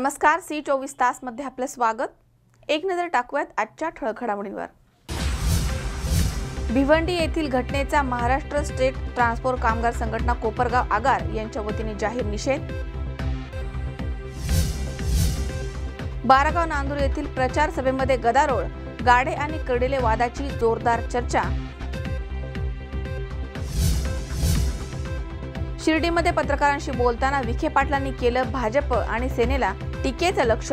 नमस्कार, C24 तास मध्ये आपले स्वागत। एक नजर टाकूयात आजच्या ठळक घडामोडींवर। भिवंडी येथील घटनेचा महाराष्ट्र स्टेट ट्रान्सपोर्ट कामगार संघटना कोपरगाव आगार यांच्या वतीने जाहीर निषेध। बारागाव नांदूर येथील प्रचार सभेमध्ये गदारोळ, गाडे आणि कर्डिले वादाची जोरदार चर्चा। शिर्डीमध्ये पत्रकारांशी बोलताना विखे पाटलांनी केलं भाजप आणि सेनेला टीकेचं लक्ष।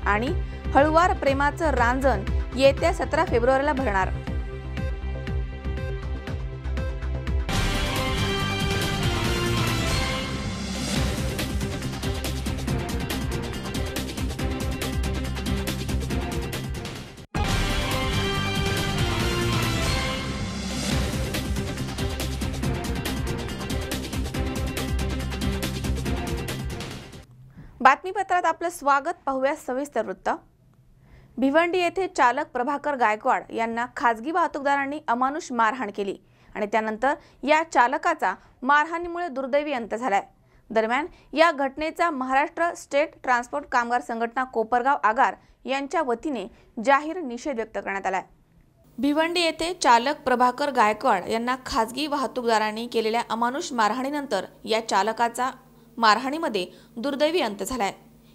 आणि हळुवार प्रेमाचं रांजण येत्या 17 फेब्रुवारीला भरणार। बातमीपत्रात आपलं स्वागत। पाहूया सविस्तर वृत्त। भिवंडी येथे चालक प्रभाकर गायकवाड यांना खासगी वाहतूकदारांनी अमानुष मारहाण केली आणि त्यानंतर या चालकाचा मारहाणीमुळे दुर्दैवी अंत झालाय। दरम्यान या घटनेचा महाराष्ट्र स्टेट ट्रान्सपोर्ट कामगार संघटना कोपरगाव आगार यांच्या वतीने जाहीर निषेध व्यक्त करण्यात आलाय। भिवंडी येथे चालक प्रभाकर गायकवाड यांना खासगी वाहतूकदारांनी केलेल्या अमानुष मारहाणीनंतर या चालकाचा मारहाणीमध्ये दुर्दैवी अंत झालाय।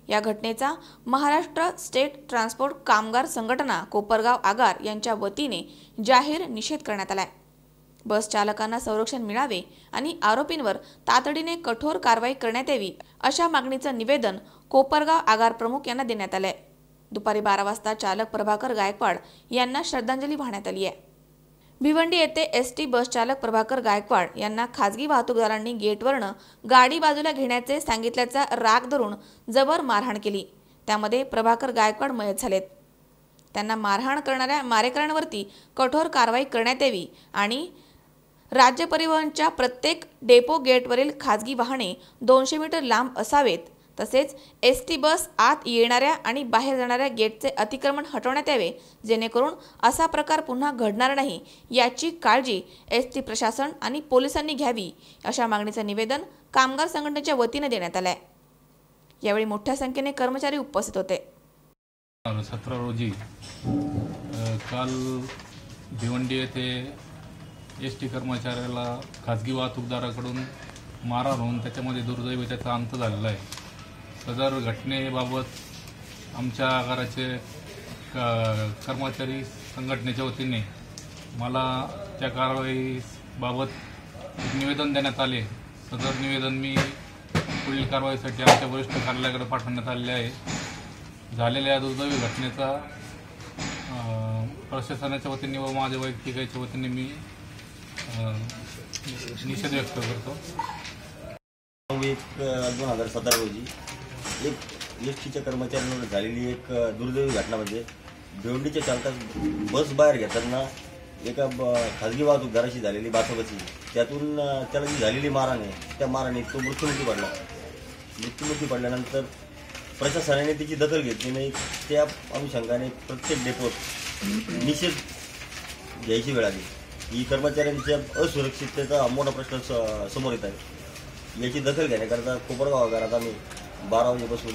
या घटनेचा महाराष्ट्र स्टेट ट्रान्सपोर्ट कामगार संघटना कोपरगाव आगार यांच्या वतीने जाहीर निषेध करण्यात आलाय। बस चालकांना संरक्षण मिळावे आणि आरोपींवर तातडीने कठोर कारवाई करण्यात यावी अशा मागणीचं निवेदन कोपरगाव आगार प्रमुख यांना देण्यात आलंय। दुपारी 12 वाजता चालक प्रभाकर गायकवाड यांना श्रद्धांजली वाहण्यात आली आहे। भिवंडी येथे एसटी बस चालक प्रभाकर गायकवाड यांना खासगी वाहतूकदारांनी गेटवरनं गाडी बाजूला घेण्याचे सांगितल्याचा राग धरून जबर मारहाण केली। त्यामध्ये प्रभाकर गायकवाड मयत झालेत। त्यांना मारहाण करणाऱ्या मारेकऱ्यांवरती कठोर कारवाई करण्यात यावी आणि राज्य परिवहनच्या प्रत्येक डेपो गेटवरील खासगी वाहने 200 मीटर लांब असावेत। तसेच एसटी बस आत येणाऱ्या आणि बाहेर जाणाऱ्या गेटचे अतिक्रमण हटवण्यात यावे, जेणेकरून असा प्रकार पुन्हा घडणार नाही याची काळजी एसटी प्रशासन आणि पोलिसांनी घ्यावी अशा मागणीचं निवेदन कामगार संघटनेच्या वतीने देण्यात आलंय। यावेळी मोठ्या संख्येने कर्मचारी उपस्थित होते। 17 रोजी काल भिवंडी येथे एसटी कर्मचाऱ्याला खासगी वाहतूकदाराकडून मारहाण होऊन त्याच्यामध्ये दुर्दैवी त्याचा अंत झालेला आहे। सदर घटनेबाबत आमच्या आगाराचे कर्मचारी संघटनेच्या वतीने मला त्या कारवाईबाबत एक निवेदन देण्यात आले। सदर निवेदन मी पुढील कारवाईसाठी आमच्या वरिष्ठ कार्यालयाकडे पाठवण्यात आलेले आहे। झालेल्या दुर्दैवी घटनेचा प्रशासनाच्या वतीने व माझ्या वैयक्तिक वतीने मी निषेध व्यक्त करतो। 2017 रोजी एक एसटीच्या कर्मचाऱ्यांवर झालेली एक दुर्दैवी घटना म्हणजे भिवंडीच्या चालकास बस बाहेर घेताना एका खासगी वाहतूकदाराशी झालेली बाचाबाची, त्यातून त्याला जी झालेली मारहाण आहे त्या मारहाणीत तो मृत्युमुखी पडला। मृत्युमुखी पडल्यानंतर प्रशासनाने त्याची दखल घेतली नाही। त्या अनुषंगाने प्रत्येक डेपोत निषेध घ्यायची वेळ आली। ही कर्मचाऱ्यांच्या असुरक्षिततेचा मोठा प्रश्न समोर येत आहे। याची दखल घेण्याकरता कोपरगाव आगारात आम्ही 12 वाजेपासून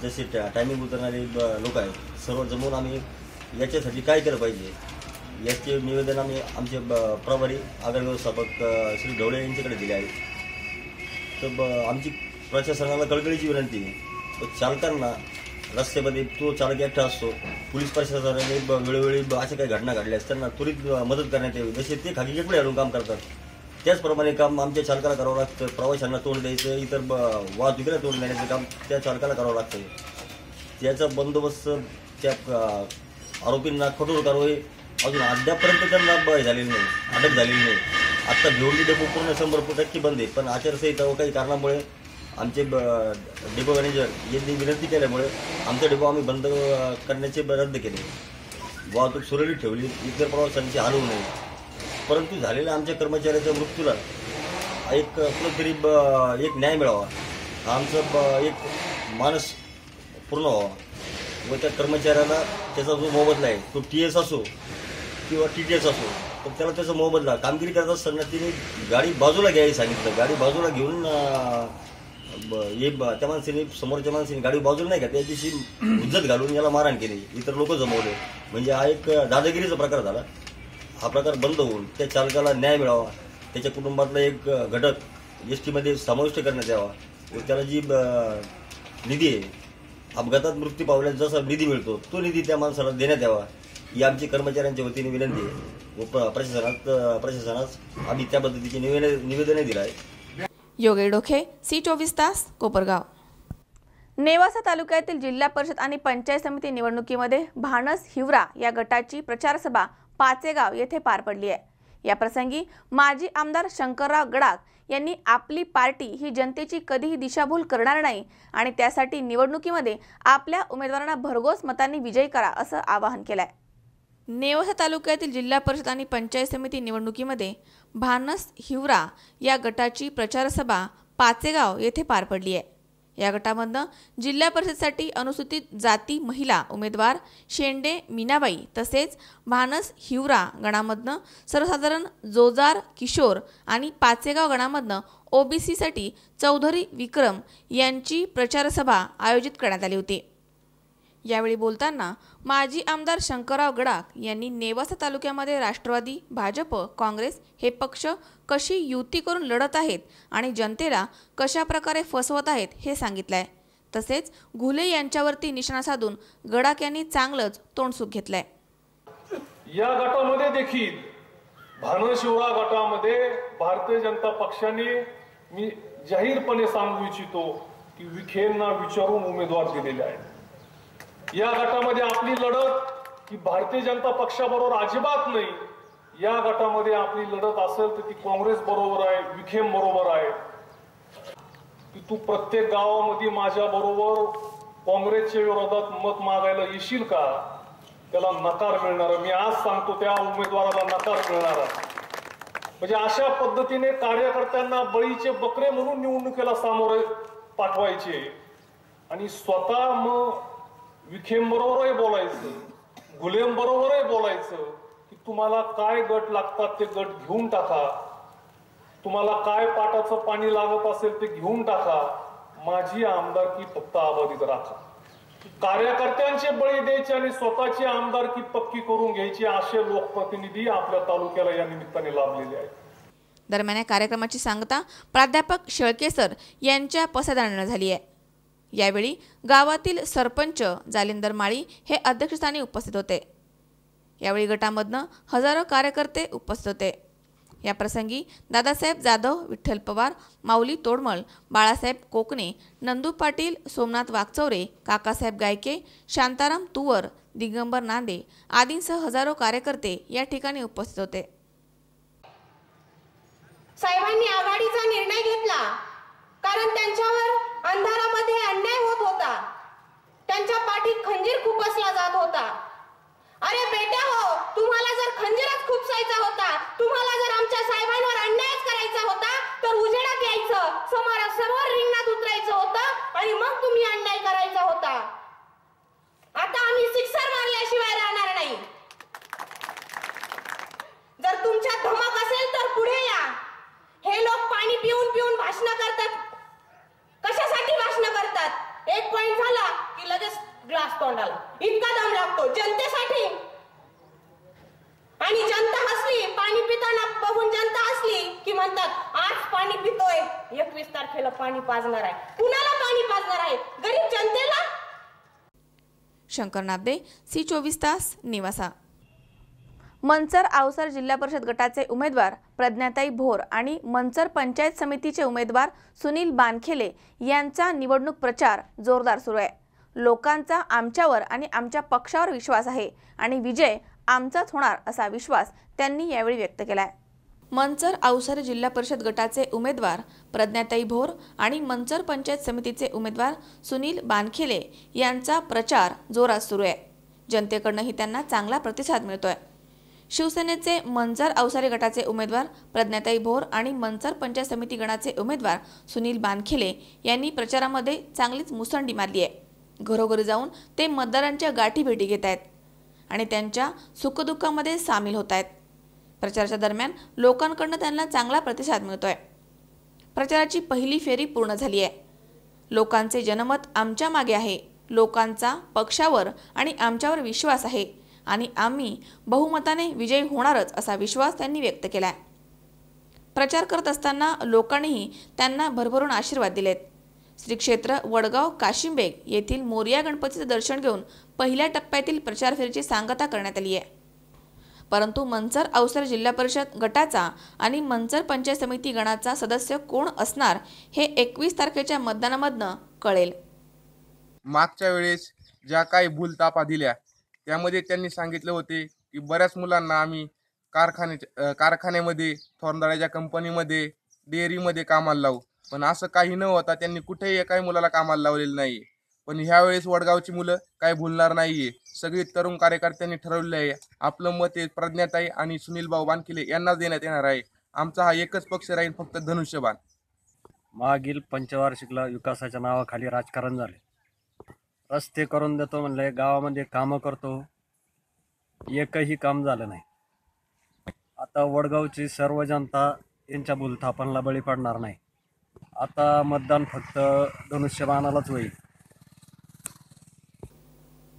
जसे टायमिंग उतरणारे लोक आहेत सर्व जमून आम्ही याच्यासाठी काय केलं पाहिजे याचे निवेदन आम्ही आमचे प्रभारी आगार व्यवस्थापक श्री ढवळे यांच्याकडे दिले आहे। तर आमची प्रशासनाला कळकळीची विनंती आहे, चालकांना रस्त्यामध्ये तो चालक एकटा असतो, पोलीस प्रशासनाने वेळोवेळी अशा काही घटना घडल्यास त्यांना त्वरित मदत करण्यात यावी। जसे ते खाकी गेटमध्ये आणून काम करतात त्याचप्रमाणे काम आमच्या चालकाला करावं लागतं। प्रवाशांना तोंड द्यायचं, इतर वाहतुकीला तोंड देण्याचं काम त्या चालकाला करावं लागतं। त्याचा बंदोबस्त त्या आरोपींना कठोर कारवाई अजून अद्यापर्यंत त्यांना झालेली नाही, अटक झालेली नाही। आत्ता भिवंडी डेपो पूर्ण 100% बंद आहे, पण आचारसंहिता व काही कारणामुळे आमचे डेपो मॅनेजर यांनी विनंती केल्यामुळे आमचा डेपो आम्ही बंद करण्याचे रद्द केले। वाहतूक सुरळीत ठेवली, इतर प्रवाशांची हाल होऊ नये। परंतु झालेल्या आमच्या कर्मचाऱ्याच्या मृत्यूला एक कुठेतरी एक न्याय मिळावा, आमचं एक मानस पूर्ण व्हावा व त्या कर्मचाऱ्याला त्याचा जो मोबदला आहे तो TS असो किंवा TTS असो तर त्याला त्याचा मोबदला. कामगिरी करत असताना तिने गाडी बाजूला घ्यायला सांगितलं. गाडी बाजूला घेऊन त्या माणसाने, समोरच्या माणसाने गाडी बाजूला नाही घ्या, त्याची उज्जत घालून याला मारहाण केली. इतर लोक जमवले. म्हणजे हा एक दादागिरीचा प्रकार झाला. हा प्रकार बंद होऊन त्या चालकाला न्याय मिळावा, त्याच्या कुटुंबातला एक घटक एसटी मध्ये समाविष्ट करण्यात यावा व त्याला जी निधी आहे, अपघातात मृत्यू पावल्यास जसा निधी मिळतो तो निधी त्या माणसाला देण्यात यावा, ही आमची कर्मचाऱ्यांच्या वतीने विनंती आहे. व प्रशासनास आम्ही त्या पद्धतीचे निवेदन दिलं आहे. योगेश डोखे, C24 तास, कोपरगाव. नेवासा तालुक्यातील जिल्हा परिषद आणि पंचायत समिती निवडणुकीमध्ये भानस हिवरा या गटाची प्रचार सभा पाचेगाव येथे पार पडली आहे. या प्रसंगी माजी आमदार शंकरराव गडाख यांनी आपली पार्टी ही जनतेची कधीही दिशाभूल करणार नाही आणि त्यासाठी निवडणुकीमध्ये आपल्या उमेदवारांना भरघोस मतांनी विजयी करा असं आवाहन केलंय. नेवासा तालुक्यातील जिल्हा परिषद आणि पंचायत समिती निवडणुकीमध्ये भानस हिवरा या गटाची प्रचार सभा पाचेगाव येथे पार पडली आहे. या गटामधनं जिल्हा परिषदेसाठी अनुसूचित जाती महिला उमेदवार शेंडे मीनाबाई तसेच भानस हिवरा गणामधनं सर्वसाधारण जोजार किशोर आणि पाचेगाव गणामधनं ओबीसीसाठी चौधरी विक्रम यांची प्रचार सभा आयोजित करण्यात आली होती. यावेळी बोलताना माजी आमदार शंकरराव गडाख यांनी नेवासा तालुक्यामध्ये राष्ट्रवादी, भाजप, काँग्रेस हे पक्ष कशी युती करून लढत आहेत आणि जनतेला कशा प्रकारे फसवत आहेत हे सांगितलंय. तसेच घुले यांच्यावरती निशाणा साधून गडाख यांनी चांगलंच तोंडसुख घेतलंय. या गटामध्ये देखील भानस हिवरा गटामध्ये भारतीय जनता पक्षाने मी जाहीरपणे सांगू इच्छितो की विखेंना विचारून उमेदवार दिलेले आहेत. या गटामध्ये आपली लढत ही भारतीय जनता पक्षाबरोबर अजिबात नाही. या गटामध्ये आपली लढत असेल तर ती काँग्रेस बरोबर आहे, विखेम बरोबर आहे. की तू प्रत्येक गावामध्ये माझ्या बरोबर काँग्रेसच्या विरोधात मत मागायला येशील का, त्याला नकार मिळणार. मी आज सांगतो त्या उमेदवाराला नकार मिळणार आहे. म्हणजे अशा पद्धतीने कार्यकर्त्यांना बळीचे बकरे म्हणून निवडणुकीला सामोरे पाठवायचे आणि स्वतः मग विखेम बरोबरही बोलायचं, गुलेम बरोबरही बोलायचं की तुम्हाला काय गट लागतात ते गट घेऊन टाका, तुम्हाला काय पाटाचं पाणी लागत असेल ते घेऊन टाका, माझी आमदारकी फक्त अबाधित राखा. कार्यकर्त्यांचे बळी द्यायचे आणि स्वतःची आमदारकी पक्की करून घ्यायची असे लोकप्रतिनिधी आपल्या तालुक्याला या निमित्ताने लाभलेले आहेत. दरम्यान या कार्यक्रमाची सांगता प्राध्यापक शेळकेसर यांच्या पसायदानाने झाली आहे. यावेळी गावातील सरपंच जालिंदर माळी हे अध्यक्षस्थानी उपस्थित होते. यावेळी गटामधनं हजारो कार्यकर्ते उपस्थित होते. या प्रसंगी दादासाहेब जाधव, विठ्ठल पवार, माऊली तोडमळ, बाळासाहेब कोकणे, नंदू पाटील, सोमनाथ वागचौरे, काकासाहेब गायके, शांताराम तुवर, दिगंबर नांदे आदींसह हजारो कार्यकर्ते या ठिकाणी उपस्थित होते. साहेबांनी आघाडीचा निर्णय घेतला कारण त्यांच्यावर अंधारामध्ये अन्याय होत होता. त्यांच्या पाठीत खंजीर खुपसला जात होता. अरे बेटा हो, तुम्हाला जर खंजीरच खुपसायचा होता, तुम्हाला जर आमच्या साहेबांवर अन्यायच करायचा होता तर उजेडात यायचं, समोर रिंगणात उतरायचं होतं आणि मग तुम्ही अन्याय करायचा होता. आता आम्ही सिक्सर मारल्याशिवाय राहणार नाही. जर तुमच्यात धमक असेल तर पुढे या. हे लोक पाणी पिऊन पिऊन भाषण करतात. कशासाठी भाषण करतात? एक पॉइंट झाला की लगेच ग्लास तोंडाला. इतका दम लागतो जनतेसाठी. आणि जनता हसली, पाणी पिताना बघून जनता हसली की म्हणतात आज पाणी पितोय, 21 तारखेला पाणी पाजणार आहे. कुणाला पाणी पाजणार आहे? गरीब जनतेला. शंकर नाबदे, C24 तास, नेवासा. मंचर आवसर जिल्हा परिषद गटाचे उमेदवार प्रज्ञाताई भोर आणि मंचर पंचायत समितीचे उमेदवार सुनील बानखेले यांचा निवडणूक प्रचार जोरदार सुरू आहे. लोकांचा आमच्यावर आणि आमच्या पक्षावर विश्वास आहे आणि विजय आमचाच होणार असा विश्वास त्यांनी यावेळी व्यक्त केला आहे. मंचर आवसर जिल्हा परिषद गटाचे उमेदवार प्रज्ञाताई भोर आणि मंचर पंचायत समितीचे उमेदवार सुनील बानखेले यांचा प्रचार जोरात सुरू आहे. जनतेकडूनही त्यांना चांगला प्रतिसाद मिळतोय. शिवसेनेचे मंचर आवसारी गटाचे उमेदवार प्रज्ञाताई भोर आणि मंचर पंचायत समिती गणाचे उमेदवार सुनील बानखेले यांनी प्रचारामध्ये चांगलीच मुसंडी मारली आहे. घरोघरी जाऊन ते मतदारांच्या गाठी भेटी घेत आहेत आणि त्यांच्या सुखदुःखामध्ये सामील होत आहेत. प्रचाराच्या दरम्यान लोकांकडून त्यांना चांगला प्रतिसाद मिळतोय. प्रचाराची पहिली फेरी पूर्ण झाली आहे. लोकांचे जनमत आमच्या मागे आहे. लोकांचा पक्षावर आणि आमच्यावर विश्वास आहे आणि आम्ही बहुमताने विजयी होणारच असा विश्वास त्यांनी व्यक्त केलाय. प्रचार करत असताना लोकांनीही त्यांना भरभरून आशीर्वाद दिलेत. श्री क्षेत्र वडगाव काशिमबेग येथील मोरया गणपतीचे दर्शन घेऊन पहिल्या टप्प्यातील प्रचार फेरीची सांगता करण्यात आली आहे. परंतु मंचर अवसर जिल्हा परिषद गटाचा आणि मंचर पंचायत समिती गणाचा सदस्य कोण असणार हे 21 तारखेच्या मतदानामधनं कळेल. मागच्या वेळेस ज्या काही भूलतापा दिल्या त्यामध्ये त्यांनी सांगितले होते की बऱ्याच मुलांना आम्ही कारखान्यामध्ये, थोरंदाळ्याच्या कंपनीमध्ये, डेअरीमध्ये कामाला लावू, पण असं काही न होता त्यांनी कुठेही एकाही मुलाला कामाला लावलेलं नाही. पण ह्यावेळेस वडगावची मुलं काही भूलणार नाहीये. सगळी तरुण कार्यकर्त्यांनी ठरवले आहे आपलं मत हे प्रज्ञाताई आणि सुनील भाऊ बानखिले यांनाच देण्यात येणार आहे. आमचा हा एकच पक्ष राहील, फक्त धनुष्यबाण. मागील पंचवार्षिकला विकासाच्या नावाखाली राजकारण झाले. रस्ते करून देतो म्हणले, गावामध्ये कामं करतो, एकही काम झालं नाही. आता वडगावची सर्व जनता यांच्या भूलथापांना बळी पडणार नाही. आता मतदान फक्त धनुष्यबाणालाच होईल.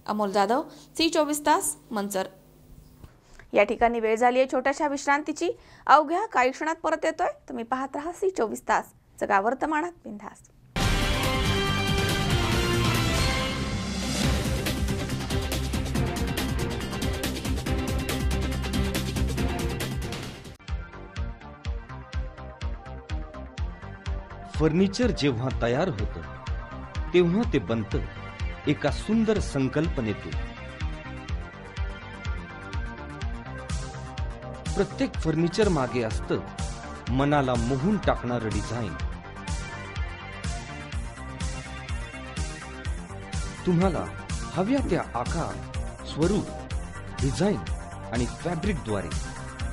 अमोल जाधव, C24 तास, मंचर. या ठिकाणी वेळ झाली आहे छोट्याशा विश्रांतीची. अवघ्या काही क्षणात परत येतोय. तुम्ही पाहत राहा C24 तास, जगा वर्तमानात बिनधास्त. फर्निचर जेव्हा तयार होतं तेव्हा ते बनतं एका सुंदर संकल्पनेतून. प्रत्येक फर्निचर मागे असतं मनाला मोहून टाकणारं डिझाईन. तुम्हाला हव्या त्या आकार, स्वरूप, डिझाईन आणि फॅब्रिकद्वारे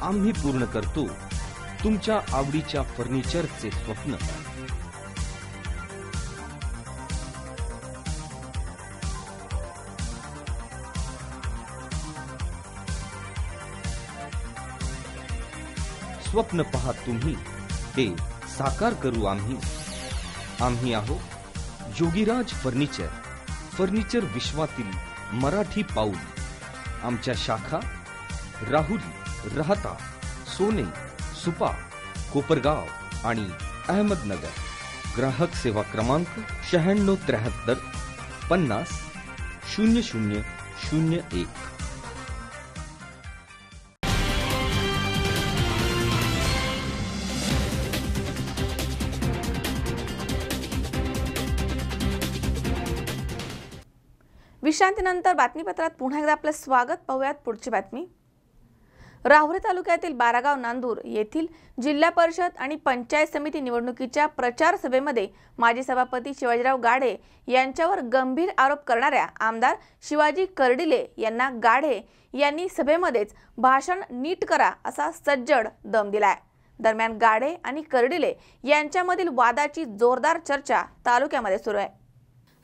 आम्ही पूर्ण करतो तुमच्या आवडीच्या फर्निचरचे स्वप्न. स्वप्न पहा तुम्ही, ते साकार करू आम्ही. आम्ही आहोत योगीराज फर्निचर, फर्निचर विश्वातील मराठी पाऊल. आमच्या शाखा राहुरी, राहता, सोने, सुपा, कोपरगाव आणि अहमदनगर. ग्राहक सेवा क्रमांक 9673 50 0001. विश्रांतीनंतर बातमीपत्रात पुन्हा एकदा आपलं स्वागत. पाहूयात पुढची बातमी. राहुरी तालुक्यातील बारागाव नांदूर येथील जिल्हा परिषद आणि पंचायत समिती निवडणुकीच्या प्रचार सभेमध्ये माजी सभापती शिवाजीराव गाढे यांच्यावर गंभीर आरोप करणाऱ्या आमदार शिवाजी कर्डिले यांना गाढे यांनी सभेमध्येच भाषण नीट करा असा सज्जड दम दिलाय. दरम्यान गाढे आणि कर्डिले यांच्यामधील वादाची जोरदार चर्चा तालुक्यामध्ये सुरू आहे.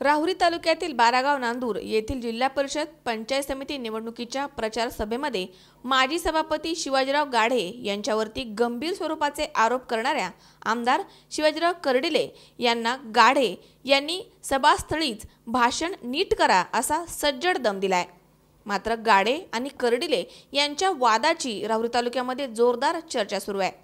राहुरी तालुक्यातील बारागाव नांदूर येथील जिल्हा परिषद पंचायत समिती निवडणुकीच्या प्रचार सभेमध्ये माजी सभापती शिवाजीराव गाढे यांच्यावरती गंभीर स्वरूपाचे आरोप करणाऱ्या आमदार शिवाजीराव कर्डिले यांना गाढे यांनी सभास्थळीच भाषण नीट करा असा सज्जड दम दिलाय. मात्र गाढे आणि कर्डिले यांच्या वादाची राहुरी तालुक्यामध्ये जोरदार चर्चा सुरू आहे.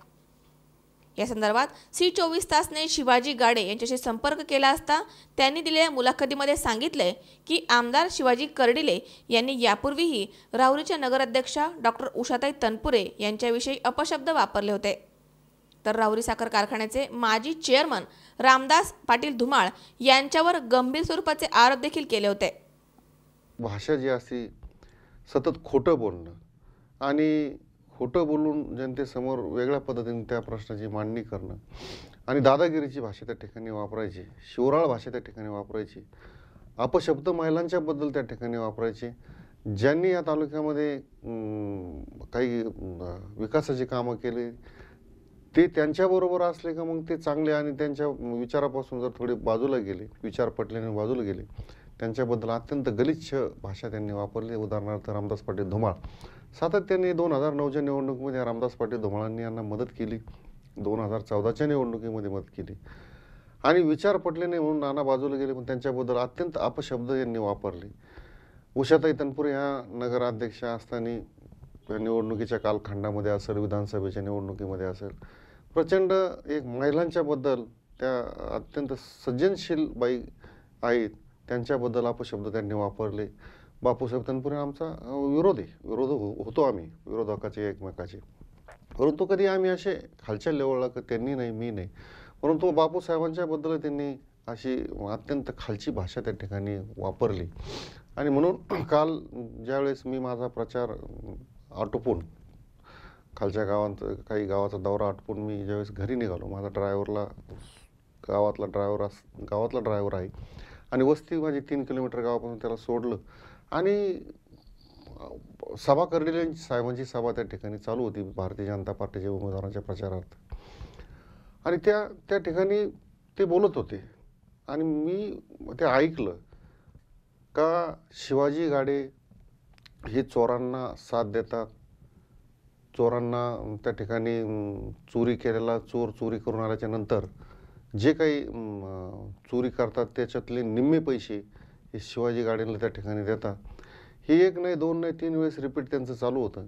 या संदर्भात C24 तासने शिवाजी गाढे यांच्याशी संपर्क केला असता त्यांनी दिलेल्या मुलाखतीमध्ये सांगितले की आमदार शिवाजी कर्डिले यांनी यापूर्वीही राहुरीच्या नगराध्यक्षा डॉक्टर उषाताई तनपुरे यांच्याविषयी अपशब्द वापरले होते. तर राहुरी साखर कारखान्याचे माजी चेअरमन रामदास पाटील धुमाळ यांच्यावर गंभीर स्वरूपाचे आरोप देखील केले होते. भाषा जी असते सतत खोटं बोलणं आणि खोटं बोलून जनतेसमोर वेगळ्या पद्धतीने त्या प्रश्नाची मांडणी करणं आणि दादागिरीची भाषा त्या ठिकाणी वापरायची, शिवराळ भाषा त्या ठिकाणी वापरायची, अपशब्द महिलांच्याबद्दल त्या ठिकाणी वापरायचे. ज्यांनी या तालुक्यामध्ये काही विकासाची कामं केली ते त्यांच्याबरोबर असले का मग ते चांगले आणि त्यांच्या विचारापासून जर थोडे बाजूला गेले, विचार पटल्याने बाजूला गेले त्यांच्याबद्दल अत्यंत गलिच्छ भाषा त्यांनी वापरली. उदाहरणार्थ रामदास पाटील धुमाळ सातत्याने 2009च्या निवडणुकीमध्ये रामदास पाटील धुमाळांनी यांना मदत केली, 2014च्या निवडणुकीमध्ये मदत केली आणि विचार पटले नाही म्हणून नाना बाजूला गेले, पण त्यांच्याबद्दल अत्यंत अपशब्द यांनी वापरले. उषाताई तनपुरे ह्या नगराध्यक्षा असताना निवडणुकीच्या कालखंडामध्ये असेल, विधानसभेच्या निवडणुकीमध्ये असेल, प्रचंड एक महिलांच्याबद्दल त्या अत्यंत सज्जनशील बाई आहेत त्यांच्याबद्दल अपशब्द त्यांनी वापरले. बापूसाहेब तनपुरे आमचा विरोध होतो, आम्ही विरोधकाचे एकमेकाचे, परंतु कधी आम्ही असे खालच्या लेवलला त्यांनी नाही, मी नाही, परंतु बापूसाहेबांच्या बद्दल त्यांनी अशी अत्यंत खालची भाषा त्या ठिकाणी वापरली. आणि म्हणून काल ज्यावेळेस मी माझा प्रचार आटोपून खालच्या काही गावाचा दौरा आटोपून मी ज्यावेळेस घरी निघालो, माझा गावातला ड्रायव्हर आहे आणि वस्ती माझी 3 किलोमीटर गावापासून त्याला सोडलं आणि सभा कर्डिले साहेबांची सभा त्या ठिकाणी चालू होती भारतीय जनता पार्टीच्या उमेदवारांच्या प्रचारार्थ. आणि त्या ठिकाणी ते बोलत होते आणि मी ते ऐकलं का शिवाजी गाडे हे चोरांना साथ देतात, चोरांना त्या ठिकाणी चोरी केलेला चोरी करून आल्याच्या नंतर जे काही चोरी करतात त्याच्यातले निम्मे पैसे हे शिवाजी गाडेंना त्या ठिकाणी देतात. ही 1 नाही 2 नाही 3 वेळेस रिपीट त्यांचं चालू होतं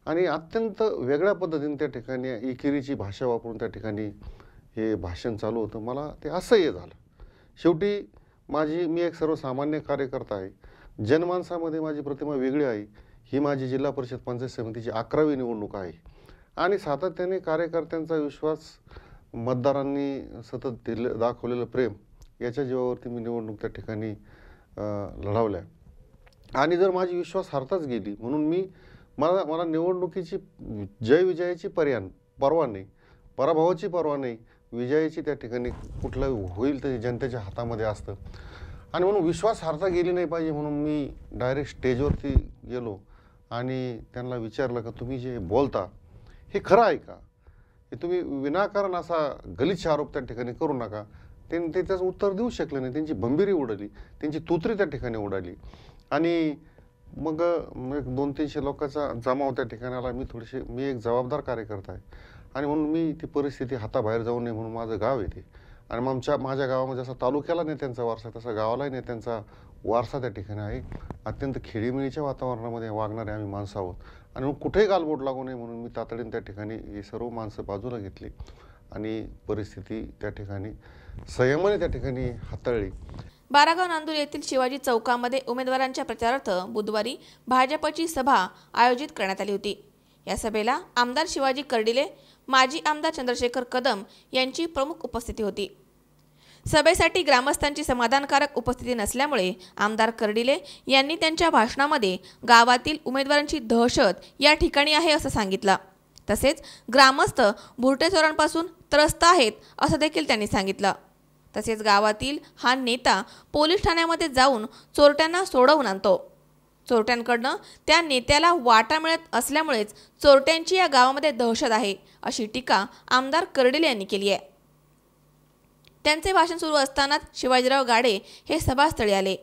आणि अत्यंत वेगळ्या पद्धतीने त्या ठिकाणी एकेरीची भाषा वापरून त्या ठिकाणी हे भाषण चालू होतं. मला ते असह्य झालं. शेवटी मी एक सर्वसामान्य कार्यकर्ता आहे, जनमानसामध्ये माझी प्रतिमा वेगळी आहे. ही माझी जिल्हा परिषद पंचायत समितीची 11वी निवडणूक आहे आणि सातत्याने कार्यकर्त्यांचा विश्वास, मतदारांनी सतत दाखवलेलं प्रेम याच्या जीवावरती मी निवडणूक त्या ठिकाणी लढवल्या. आणि जर माझी विश्वासार्हताच गेली म्हणून मला निवडणुकीची जय-विजयाची पर्वा नाही, पराभवाची पर्वा नाही, विजयाची त्या ठिकाणी कुठलं होईल ते जनतेच्या हातामध्ये असतं. आणि म्हणून विश्वासार्हता गेली नाही पाहिजे म्हणून मी डायरेक्ट स्टेजवरती गेलो आणि त्यांना विचारलं का तुम्ही जे बोलता हे खरं आहे का, हे तुम्ही विनाकारण असा गलिच्छ आरोप त्या ठिकाणी करू नका. ते त्याचं उत्तर देऊ शकले नाही. त्यांची भंबिरी उडाली, त्यांची तुतरी त्या ठिकाणी उडाली आणि मग 200-300 लोकांचा जमाव त्या ठिकाणी आला. मी एक जबाबदार कार्यकर्ता आहे आणि म्हणून मी ती परिस्थिती हाताबाहेर जाऊ नये म्हणून माझं गाव येते आणि माझ्या गावामध्ये जसा तालुक्याला नेत्यांचा वारसा तसा गावालाही नेत्यांचा वारसा त्या ठिकाणी आहे. अत्यंत खेळीमेळीच्या वातावरणामध्ये वागणारे आम्ही माणसं आहोत आणि मग कुठेही गालबोट लागू नये म्हणून मी तातडीने त्या ठिकाणी ही सर्व माणसं बाजूला घेतली आणि परिस्थिती त्या ठिकाणी संयमाने त्या ठिकाणी हाताळली. बारागाव नांदूर येथील शिवाजी चौकामध्ये उमेदवारांच्या प्रचारार्थ बुधवारी भाजपची सभा आयोजित करण्यात आली होती. या सभेला आमदार शिवाजी कर्डिले, माजी आमदार चंद्रशेखर कदम यांची प्रमुख उपस्थिती होती. सभेसाठी ग्रामस्थांची समाधानकारक उपस्थिती नसल्यामुळे आमदार कर्डिले यांनी त्यांच्या भाषणामध्ये गावातील उमेदवारांची दहशत या ठिकाणी आहे असं सांगितलं. तसेच ग्रामस्थ भुरटे चोरांपासून त्रस्त आहेत असं देखील त्यांनी सांगितलं. तसेच गावातील हा नेता पोलीस ठाण्यामध्ये जाऊन चोरट्यांना सोडवून आणतो. चोरट्यांकडनं त्या नेत्याला वाटा मिळत असल्यामुळेच चोरट्यांची या गावामध्ये दहशत आहे अशी टीका आमदार कर्डिले यांनी केली आहे. त्यांचे भाषण सुरू असतानाच शिवाजीराव गाडे हे सभास्थळी आले.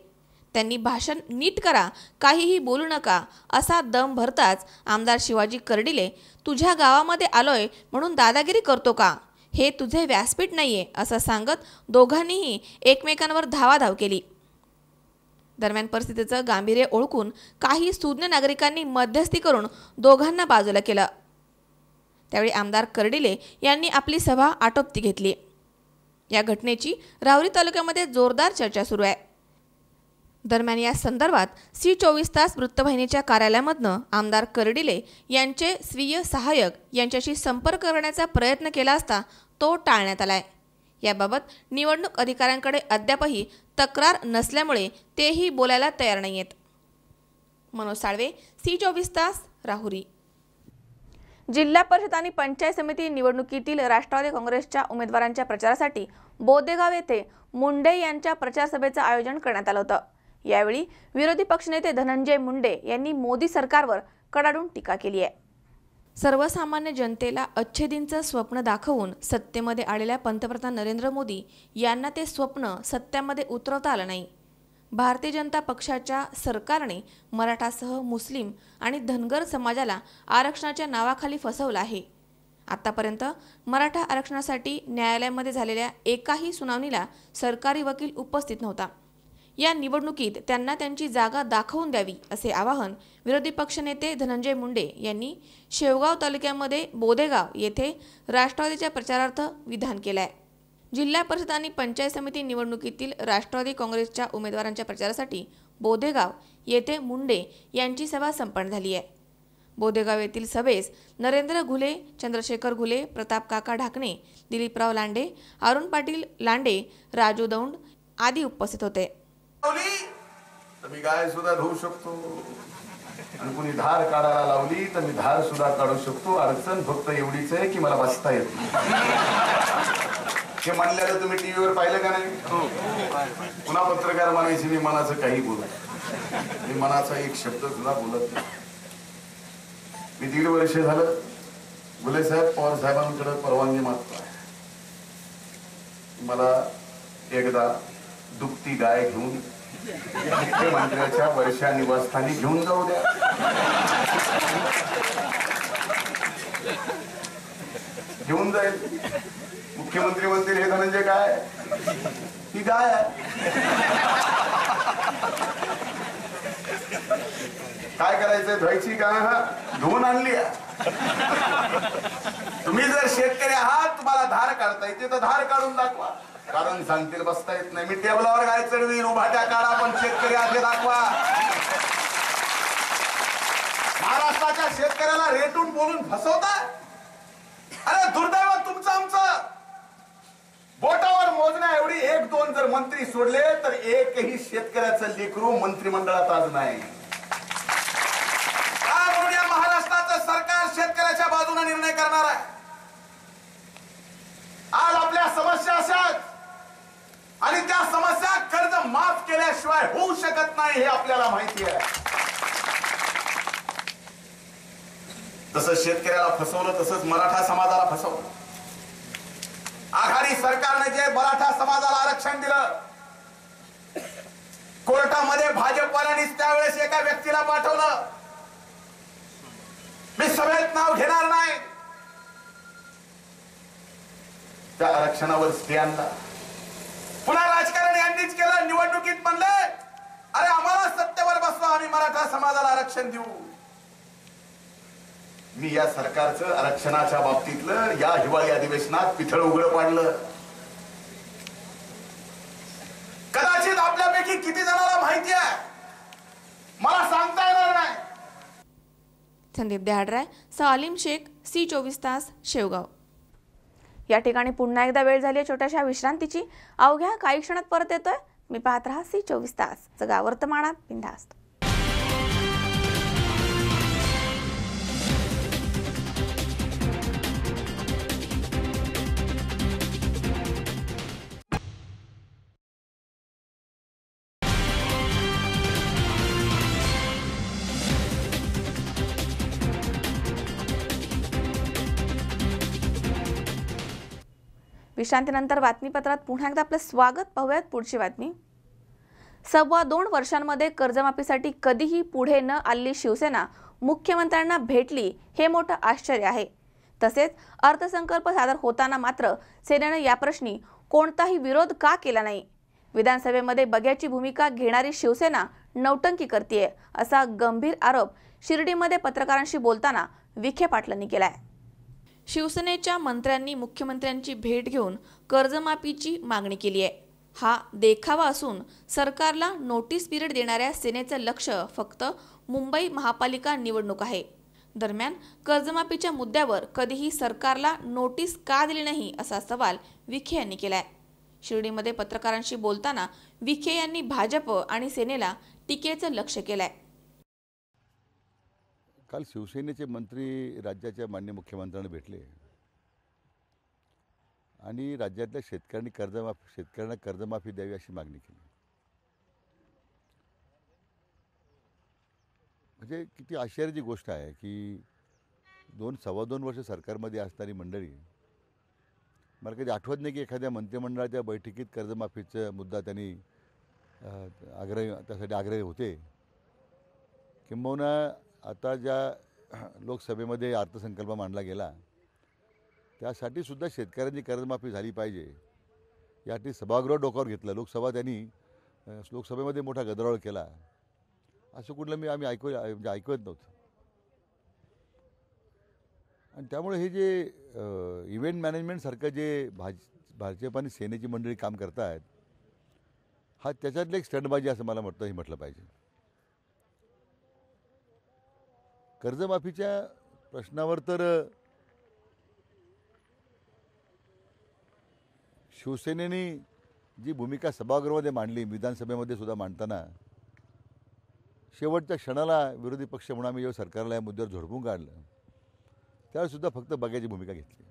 त्यांनी भाषण नीट करा, काहीही बोलू नका असा दम भरताच आमदार शिवाजी कर्डिले, तुझ्या गावामध्ये आलोय म्हणून दादागिरी करतो का, हे तुझे व्यासपीठ नाहीये असं सांगत दोघांनीही एकमेकांवर धावाधाव केली. दरम्यान परिस्थितीचं गांभीर्य ओळखून काही सुज्ञ नागरिकांनी मध्यस्थी करून दोघांना बाजूला केलं. त्यावेळी आमदार कर्डिले यांनी आपली सभा आटोपती घेतली. या घटनेची राहुरी तालुक्यामध्ये जोरदार चर्चा सुरू आहे. दरम्यान या संदर्भात C24 तास वृत्तवाहिनीच्या कार्यालयामधनं आमदार कर्डिले यांचे स्वीय सहाय्यक यांच्याशी संपर्क करण्याचा प्रयत्न केला असता तो टाळण्यात आलाय. याबाबत निवडणूक अधिकाऱ्यांकडे अद्यापही तक्रार नसल्यामुळे तेही बोलायला तयार नाहीयेत. मनोज साळवे, C24 तास, राहुरी. जिल्हा परिषद आणि पंचायत समिती निवडणुकीतील राष्ट्रवादी काँग्रेसच्या उमेदवारांच्या प्रचारासाठी बोदेगाव येथे मुंडे यांच्या प्रचार सभेचं आयोजन करण्यात आलं होतं. यावेळी विरोधी पक्षनेते धनंजय मुंडे यांनी मोदी सरकारवर कडाडून टीका केली आहे. सर्वसामान्य जनतेला अच्छेदींचं स्वप्न दाखवून सत्तेमध्ये आलेल्या पंतप्रधान नरेंद्र मोदी यांना ते स्वप्न सत्यामध्ये उतरवता आलं नाही. भारतीय जनता पक्षाच्या सरकारने मराठासह मुस्लिम आणि धनगर समाजाला आरक्षणाच्या नावाखाली फसवलं आहे. आतापर्यंत मराठा आरक्षणासाठी न्यायालयामध्ये झालेल्या एकाही सुनावणीला सरकारी वकील उपस्थित नव्हता. या निवडणुकीत त्यांना त्यांची जागा दाखवून द्यावी असे आवाहन विरोधी पक्षनेते धनंजय मुंडे यांनी शेवगाव तालुक्यामध्ये बोदेगाव येथे राष्ट्रवादीच्या प्रचारार्थ विधान केले आहे. जिल्हा परिषद आणि पंचायत समिती निवडणुकीतील राष्ट्रवादी काँग्रेसच्या उमेदवारांच्या प्रचारासाठी बोदेगाव येथे मुंडे यांची सभा संपन्न झाली आहे. बोदेगाव येथील सभेस नरेंद्र घुले, चंद्रशेखर घुले, प्रताप काका ढाकणे, दिलीपराव लांडे, अरुण पाटील लांडे, राजू दौंड आदी उपस्थित होते. तर मी गाय सुद्धा धुवू शकतो आणि कुणी धार काढायला लावली तर मी धार सुद्धा काढू शकतो. अडचण फक्त एवढीच आहे की मला बसता येत नाही. हे म्हणल्याला तुम्ही टीव्हीवर पाहिलं का नाही? पुन्हा पत्रकार म्हणायचे मी मनाचं काही बोलत, मी मनाचा एक शब्द सुद्धा बोलत नाही. मी 1.5 वर्ष झालं गुले साहेब पवार साहेबांकडे परवानगी मागतोय. मला एकदा दुभती गाय घेऊन मुख्यमंत्र्याच्या वर्षा निवासस्थानी घेऊन जाऊ द्या. घेऊन जाईल. मुख्यमंत्री म्हणतील हे धनंजय काय ही गाय आहे. काय करायचंय? धुवायची का? धुवून आणली. तुम्ही जर शेतकरी आहात, तुम्हाला धार काढता येते तर धार काढून दाखवा. कारण सांगतील बसता येत नाही. मी टेबलावर गाय चढवीन, उभाट्या काढा, पण शेतकरी आहे दाखवा. महाराष्ट्राच्या शेतकऱ्याला रेटून बोलून फसवताय. अरे दुर्दैव तुमचं आमचं. बोटावर मोजण्या एवढी 1-2 जर मंत्री सोडले तर एकही शेतकऱ्याचं लेकरू मंत्रिमंडळात आज नाही. महाराष्ट्राचं सरकार शेतकऱ्याच्या बाजूने निर्णय करणार आहे. आज आपल्या समस्या अशाच आणि त्या समस्या कर्ज माफ केल्याशिवाय होऊ शकत नाही हे आपल्याला माहिती आहे. जसं शेतकऱ्याला फसवलं तसंच मराठा समाजाला फसवलं. आघाडी सरकारने जे मराठा समाजाला आरक्षण दिलं, कोर्टामध्ये भाजपवाल्यांनी त्यावेळेस एका व्यक्तीला पाठवलं. मी सभेत नाव घेणार नाही. त्या आरक्षणावर स्टे आणला. पुन्हा राजकारण यांनीच केलं. निवडणुकीत म्हणले अरे आम्हाला सत्तेवर बसवा, आम्ही मराठा समाजाला आरक्षण देऊ. मी या सरकारचं आरक्षणाच्या बाबतीतलं या हिवाळी अधिवेशनात पिठळ उघडं पाडलं. कदाचित आपल्यापैकी किती जणांना माहिती आहे मला सांगता येणार नाही. संदीप देहाडराय, सालीम शेख, C24 तास, शेवगाव. या ठिकाणी पुन्हा एकदा वेळ झाली आहे छोट्याशा विश्रांतीची. अवघ्या काही क्षणात परत येतोय. मी पाहत राहा C24 तास, जगा वर्तमानात बिनधास्त. विश्रांतीनंतर बातमीपत्रात पुन्हा एकदा आपलं स्वागत. पाहूयात पुढची बातमी. 2.25 वर्षांमध्ये कर्जमाफीसाठी कधीही पुढे न आलेली शिवसेना मुख्यमंत्र्यांना भेटली हे मोठं आश्चर्य आहे. तसेच अर्थसंकल्प सादर होताना मात्र सेनेनं या प्रश्नी कोणताही विरोध का केला नाही. विधानसभेमध्ये बघ्याची भूमिका घेणारी शिवसेना नौटंकी करतेय असा गंभीर आरोप शिर्डीमध्ये पत्रकारांशी बोलताना विखे पाटलांनी केलाय. शिवसेनेच्या मंत्र्यांनी मुख्यमंत्र्यांची भेट घेऊन कर्जमाफीची मागणी केली आहे. हा देखावा असून सरकारला नोटीस पिरियड देणाऱ्या सेनेचं लक्ष फक्त मुंबई महापालिका निवडणूक आहे. दरम्यान कर्जमाफीच्या मुद्द्यावर कधीही सरकारला नोटीस का दिली नाही असा सवाल विखे यांनी केलाय. शिर्डीमध्ये पत्रकारांशी बोलताना विखे यांनी भाजप आणि सेनेला टीकेचं लक्ष केलंय. काल शिवसेनेचे मंत्री राज्याच्या माननीय मुख्यमंत्र्यांना भेटले आणि राज्यातल्या शेतकऱ्यांना कर्जमाफी द्यावी अशी मागणी केली. म्हणजे किती आश्चर्याची गोष्ट आहे की 2-2.25 वर्ष सरकारमध्ये असणारी मंडळी, मला कधी आठवत नाही की एखाद्या मंत्रिमंडळाच्या बैठकीत कर्जमाफीचा मुद्दा त्यांनी त्यासाठी आग्रही होते. किंबहुना आता ज्या लोकसभेमध्ये अर्थसंकल्प मांडला गेला त्यासाठी सुद्धा शेतकऱ्यांची कर्जमाफी झाली पाहिजे यासाठी सभागृह डोक्यावर घेतलं. लोकसभेमध्ये मोठा गदारोळ केला. असं कुठलं आम्ही ऐकत नव्हतं. आणि त्यामुळे हे जे इव्हेंट मॅनेजमेंटसारखं जे भाजप आणि सेनेची मंडळी काम करत आहेत हा त्याच्यातलं एक स्टंटबाजी असं मला म्हटलं पाहिजे. कर्जमाफीच्या प्रश्नावर तर शिवसेनेने जी भूमिका सभागृहामध्ये मांडली, विधानसभेमध्ये सुद्धा मांडताना शेवटच्या क्षणाला विरोधी पक्ष म्हणून आम्ही जेव्हा सरकारला या मुद्द्यावर झोडपून काढलं त्यावेळेसुद्धा फक्त बघायची भूमिका घेतली.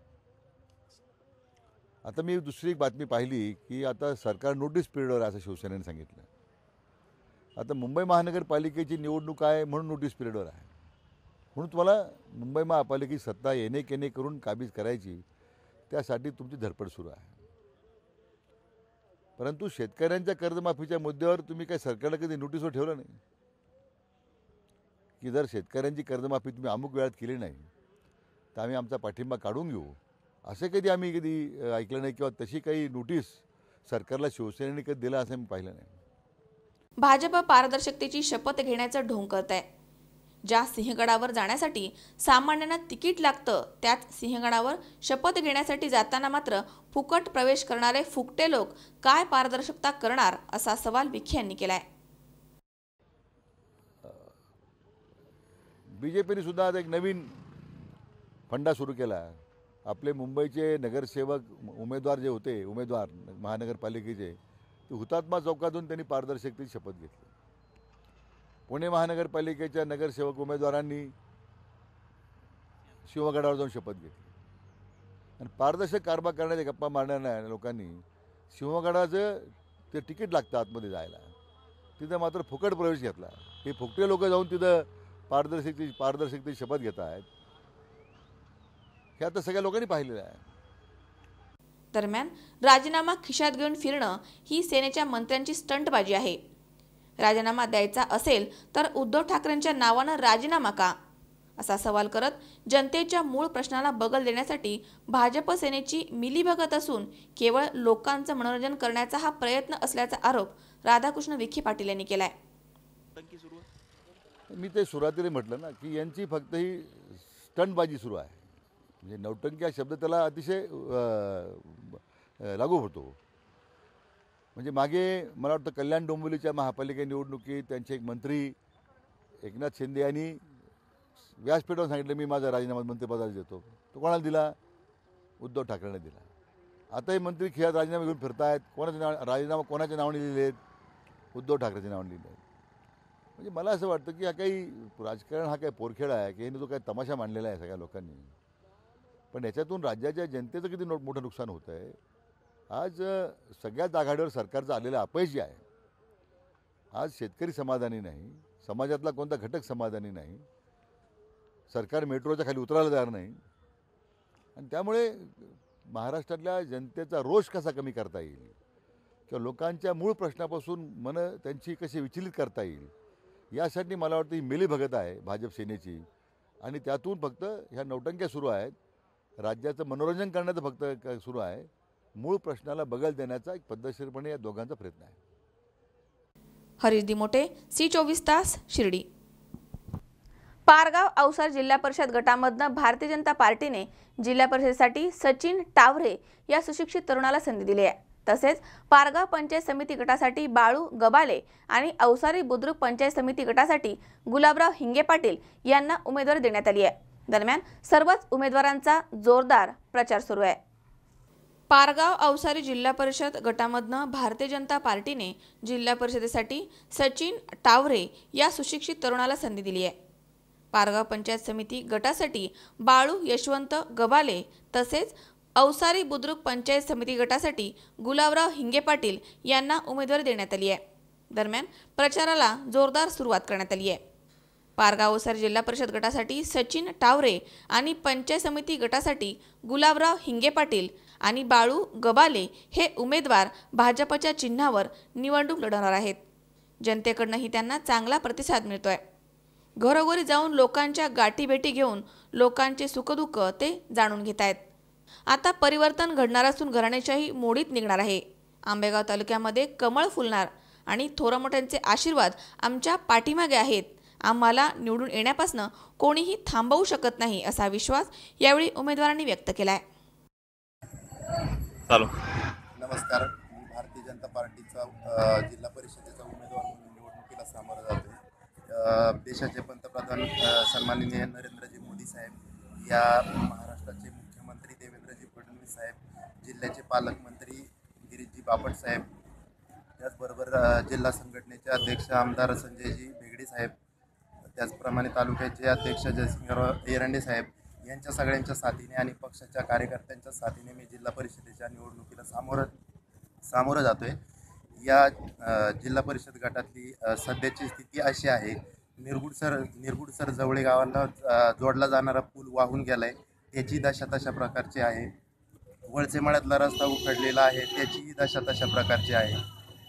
आता मी दुसरी एक बातमी पाहिली की आता सरकार नोटीस पिरियडवर आहे असं शिवसेनेने सांगितलं. आता मुंबई महानगरपालिकेची निवडणूक आहे म्हणून नोटीस पिरियडवर आहे. म्हणून तुम्हाला मुंबई महापालिकेची सत्ता येणे केणे करून काबीज करायची त्यासाठी तुमची धडपड सुरू आहे. परंतु शेतकऱ्यांच्या कर्जमाफीच्या मुद्द्यावर तुम्ही काय सरकारला कधी नोटीसवर ठेवलं नाही की जर शेतकऱ्यांची कर्जमाफी तुम्ही अमुक वेळात केली नाही तर आम्ही आमचा पाठिंबा काढून घेऊ. असे कधी आम्ही ऐकलं नाही किंवा तशी काही नोटीस सरकारला शिवसेनेने कधी दिला असं मी पाहिलं नाही. भाजप पारदर्शकतेची शपथ घेण्याचं ढोंग करत आहे. ज्या सिंहगडावर जाण्यासाठी सामान्यांना तिकीट लागतं त्याच सिंहगडावर शपथ घेण्यासाठी जाताना मात्र फुकट प्रवेश करणारे फुकटे लोक काय पारदर्शकता करणार असा सवाल विखे यांनी केलाय. बीजेपीने सुद्धा आता एक नवीन फंडा सुरू केला. आपले मुंबईचे नगरसेवक उमेदवार जे होते महानगरपालिकेचे ते हुतात्मा चौकातून त्यांनी पारदर्शकतेची शपथ घेतली. पुणे महानगरपालिकेच्या नगरसेवक उमेदवारांनी सिंहगडावर जाऊन शपथ घेतली. आणि पारदर्शक कारभार करण्याच्या गप्पा मारणाऱ्या लोकांनी सिंहगडाचं ते तिकीट लागतं आतमध्ये जायला, तिथं मात्र फुकट प्रवेश घेतला. हे फुकटे लोक जाऊन तिथं पारदर्शकतेची शपथ घेत आहेत हे आता सगळ्या लोकांनी पाहिलेलं आहे. दरम्यान राजीनामा खिशात घेऊन फिरणं ही सेनेच्या मंत्र्यांची स्टंटबाजी आहे. राजीनामा द्यायचा असेल तर उद्धव ठाकरेंच्या नावानं राजीनामा का असा सवाल करत जनतेच्या मूळ प्रश्नाला बगल देण्यासाठी भाजप सेनेची मिलीभगत असून केवळ लोकांचं मनोरंजन करण्याचा हा प्रयत्न असल्याचा आरोप राधाकृष्ण विखे पाटील यांनी केलाय. मी ते सुरुवातीला म्हटलं ना की यांची फक्त ही स्टंटबाजी सुरू आहे. म्हणजे नौटंकी हा शब्द त्याला अतिशय लागू होतो. म्हणजे मागे मला वाटतं कल्याण डोंबिवलीच्या महापालिका निवडणुकीत त्यांचे एक मंत्री एकनाथ शिंदे यांनी व्यासपीठावर सांगितलं मी माझा राजीनामा मंत्रिपदाला देतो. तो कोणाला दिला? उद्धव ठाकरेंना दिला. आता हे मंत्री खिळ्यात राजीनामा घेऊन फिरतायत. राजीनामा कोणाच्या नावाने लिहिले आहेत? उद्धव ठाकरेच्या नावाने लिहिले आहेत. म्हणजे मला असं वाटतं की हा काही राजकारण हा काही पोरखेडा आहे की याने जो काही तमाशा मांडलेला आहे सगळ्या लोकांनी. पण याच्यातून राज्याच्या जनतेचं किती मोठं नुकसान होतं आहे. आज सगळ्याच आघाडीवर सरकारचं आलेलं अपयश जे आहे. आज शेतकरी समाधानी नाही, समाजातला कोणता घटक समाधानी नाही, सरकार मेट्रोच्या खाली उतरायला तयार नाही. आणि त्यामुळे महाराष्ट्रातल्या जनतेचा रोष कसा कमी करता येईल किंवा लोकांच्या मूळ प्रश्नापासून मनं त्यांची कशी विचलित करता येईल यासाठी मला वाटतं ही मिलीभगत आहे भाजप सेनेची. आणि त्यातून फक्त ह्या नौटंक्या सुरू आहेत. राज्याचं मनोरंजन करण्याचं फक्त सुरू आहे. मूळ प्रश्नाला बगल देण्याचा एक पद्धतशीरपणे या दोघांचा प्रयत्न आहे. हरीश दिमोटे, C24 तास, शिर्डी. पारगाव औसार जिल्हा परिषद गटामधनं भारतीय जनता पार्टीने जिल्हा परिषदेसाठी सचिन टावरे या सुशिक्षित तरुणाला संधी दिली आहे. तसेच पारगाव पंचायत समिती गटासाठी बाळू गबाले आणि औसारी बुद्रुक पंचायत समिती गटासाठी गुलाबराव हिंगे पाटील यांना उमेदवारी देण्यात आली आहे. दरम्यान सर्वच उमेदवारांचा जोरदार प्रचार सुरू आहे. पारगाव औसारी जिल्हा परिषद गटामधनं भारतीय जनता पार्टीने जिल्हा परिषदेसाठी सचिन टावरे या सुशिक्षित तरुणाला संधी दिली आहे. पारगाव पंचायत समिती गटासाठी बाळू यशवंत गबाले तसेच औसारी बुद्रुक पंचायत समिती गटासाठी गुलाबराव हिंगे पाटील यांना उमेदवारी देण्यात आली आहे. दरम्यान प्रचाराला जोरदार सुरुवात करण्यात आली आहे. पारगाव ओसर जिल्हा परिषद गटासाठी सचिन टावरे आणि पंचायत समिती गटासाठी गुलाबराव हिंगे पाटील आणि बाळू गबाले हे उमेदवार भाजपच्या चिन्हावर निवडणूक लढवणार आहेत. जनतेकडूनही त्यांना चांगला प्रतिसाद मिळतोय. घरोघरी जाऊन लोकांच्या गाठीभेटी घेऊन लोकांचे सुखदुःख ते जाणून घेत आहेत. आता परिवर्तन घडणार असून घराणेशाही मोडीत निघणार आहे. आंबेगाव तालुक्यामध्ये कमळ फुलणार आणि थोरामोठ्यांचे आशीर्वाद आमच्या पाठीमागे आहेत. आम्हाला निवडून येण्यापासून कोणीही थांबवू शकत नाही असा विश्वास यावेळी उमेदवारांनी व्यक्त केलाय. नमस्कार, मी भारतीय जनता पार्टीचा जिल्हा परिषदेचा उमेदवार म्हणून निवडणुकीला सामोरं जातो. देशाचे पंतप्रधान सन्माननीय नरेंद्रजी मोदी साहेब, या महाराष्ट्राचे मुख्यमंत्री देवेंद्रजी फडणवीस साहेब, जिल्ह्याचे पालकमंत्री गिरीशजी बापट साहेब, त्याचबरोबर जिल्हा संघटनेचे अध्यक्ष आमदार संजयजी भेगडे साहेब, त्याचप्रमाणे तालुक्याचे अध्यक्ष जयसिंगराव एरंडे साहेब यांच्या सगळ्यांच्या साथीने आणि पक्षाच्या कार्यकर्त्यांच्या साथीने मी जिल्हा परिषदेच्या निवडणुकीला सामोरं जातोय. या जिल्हा परिषद गटातली सध्याची स्थिती अशी आहे, निरगुडसर जवळे गावाला जोडला जाणारा पूल वाहून गेलाय, त्याची दशा तशा प्रकारची आहे. वळसेमाळ्यातला रस्ता उखडलेला आहे, त्याचीही दशा तशा प्रकारची आहे.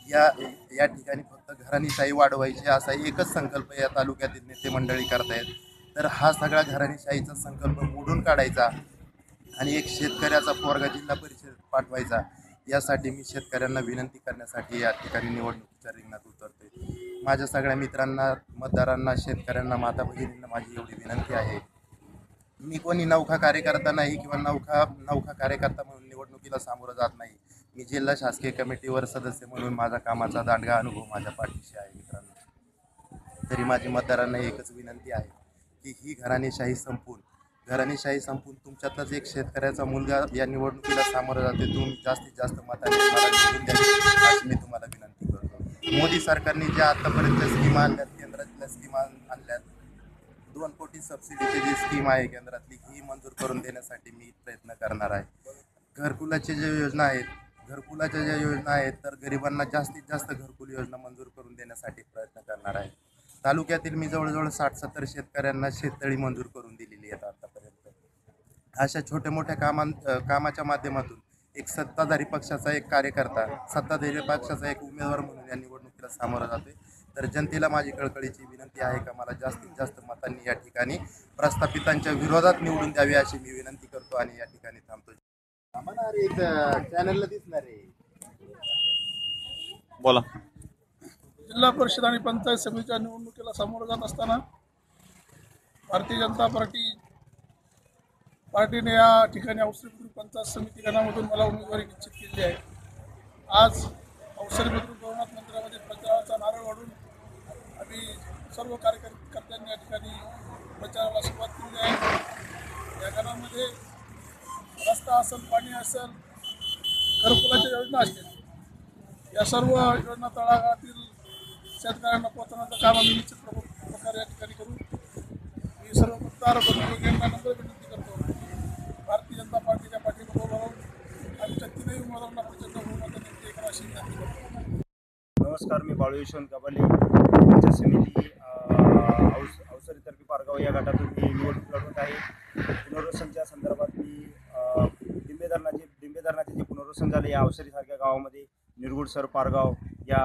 या ठिकाणी फक्त घराणीशाही वाढवायची असा एकच संकल्प या तालुक्यातील नेते मंडळी करतायत. तर हा सगळा घराणीशाहीचा संकल्प मोडून काढायचा आणि एक शेतकऱ्याचा पोरगा जिल्हा परिषदेत पाठवायचा, यासाठी मी शेतकऱ्यांना विनंती करण्यासाठी या ठिकाणी निवडणुकीच्या रिंगणात उतरतोय. माझ्या सगळ्या मित्रांना, मतदारांना, शेतकऱ्यांना, माता भगिनींना माझी एवढी विनंती आहे, मी कोणी नौखा कार्यकर्ता नाही किंवा नौखा कार्यकर्ता म्हणून निवडणुकीला सामोरं जात नाही. मी जिल्हा शासकीय कमिटीवर सदस्य म्हणून माझा कामाचा दांडगा अनुभव माझ्या पाठीशी आहे. मित्रांनो, तरी माझी मतदारांना एकच विनंती आहे की ही घराणेशाही संपून तुमच्यातलाच एक शेतकऱ्याचा मुलगा या निवडणुकीला सामोरं जाते, तुम्ही जास्तीत जास्त मतांनी मला निवडून द्यावी अशी मी तुम्हाला विनंती करतो. मोदी सरकारने ज्या आतापर्यंत स्कीमा आणल्यात, केंद्रातल्या स्कीमा आणल्यात, 2 कोटी सबसिडीची जी स्कीम आहे केंद्रातली, ही मंजूर करून देण्यासाठी मी प्रयत्न करणार आहे. घरकुलाच्या ज्या योजना आहेत तर गरिबांना जास्तीत जास्त घरकुल योजना मंजूर करून देण्यासाठी प्रयत्न करणार आहे. तालुक्यातील मी जवळजवळ 60-70 शेतकऱ्यांना शेततळी मंजूर करून दिलेली आहेत आतापर्यंत. अशा छोट्या मोठ्या कामाच्या माध्यमातून एक सत्ताधारी पक्षाचा एक कार्यकर्ता, सत्ताधारी पक्षाचा एक उमेदवार म्हणून या निवडणुकीला सामोरं जातोय. तर जनतेला माझी कळकळीची विनंती आहे का मला जास्तीत जास्त मतांनी या ठिकाणी प्रस्थापितांच्या विरोधात निवडून द्यावी अशी मी विनंती करतो आणि या ठिकाणी थांबतो. चॅनलला दिसणार आहे. बोला. जिल्हा परिषद आणि पंचायत समितीच्या निवडणुकीला सामोरं जात असताना भारतीय जनता पार्टीने या ठिकाणी औसरी बुद्रुक पंचायत समिती गणामधून मला उमेदवारी निश्चित केली आहे. आज औसरी बुद्रुक भवनाथ मंदिरामध्ये प्रचाराचा नारळ वाढून आम्ही सर्व कार्यकर्त्यांनी या ठिकाणी प्रचाराला सुरुवात केली आहे. या गणामध्ये रस्ता असेल, पाणी असेल, घरकुलाच्या योजना असतील, या सर्व योजना तळागाळातील शेतकऱ्यांना पोहोचवण्याचं काम आम्ही निश्चित प्रकारे या ठिकाणी करू. मी सर्व मतदार बंधूंना नम्र विनंती करतो, भारतीय जनता पार्टीच्या पाठीला उभं राहून आमच्या 3 उमेदवारांना प्रचंड बहुमताने विजयी करा अशी विनंती करतो. नमस्कार, मी बाळू यशवंत गबाले, पंचायत समिती अवसरीतर्फे पारगाव या गटातून मी निवडणूक लढवत आहे. पुनर्वसनच्या संदर्भात मी डिंबेधरणाचे जे पुनर्वसन झाले या अवसरीसारख्या गावामध्ये, निरगुडसर, पारगाव या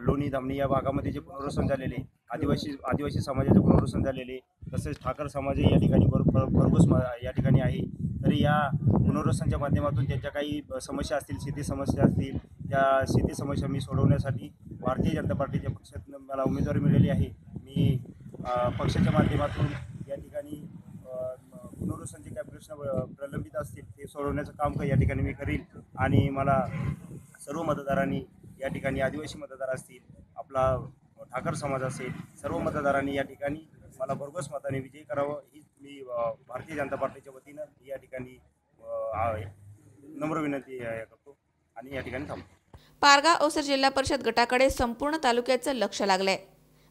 लोणी धामणी या भागामध्ये जे पुनर्वसन झालेले, आदिवासी समाजाचे पुनर्वसन झालेले, तसेच ठाकर समाजही या ठिकाणी भरघोस या ठिकाणी आहे. तरी या पुनर्वसनच्या माध्यमातून त्यांच्या काही समस्या असतील, शेती समस्या असतील, त्या शेती समस्या मी सोडवण्यासाठी भारतीय जनता पार्टीच्या पक्षातून मला उमेदवारी मिळाली आहे. मी पक्षाच्या माध्यमातून या ठिकाणी पुनर्वसनचे काही प्रश्न प्रलंबित असतील ते सोडवण्याचं काम या ठिकाणी मी करील. आणि मला सर्व मतदारांनी या ठिकाणी, आदिवासी मतदार असतील, आपला ठाकर समाज असेल, सर्व मतदारांनी या ठिकाणी मला भरघोस मताने विजयी करावं ही मी भारतीय जनता पार्टीच्या वतीनं या ठिकाणी नम्र विनंती करतो आणि या ठिकाणी थांबतो. पारगाव ओसर जिल्हा परिषद गटाकडे संपूर्ण तालुक्याचं लक्ष लागलंय.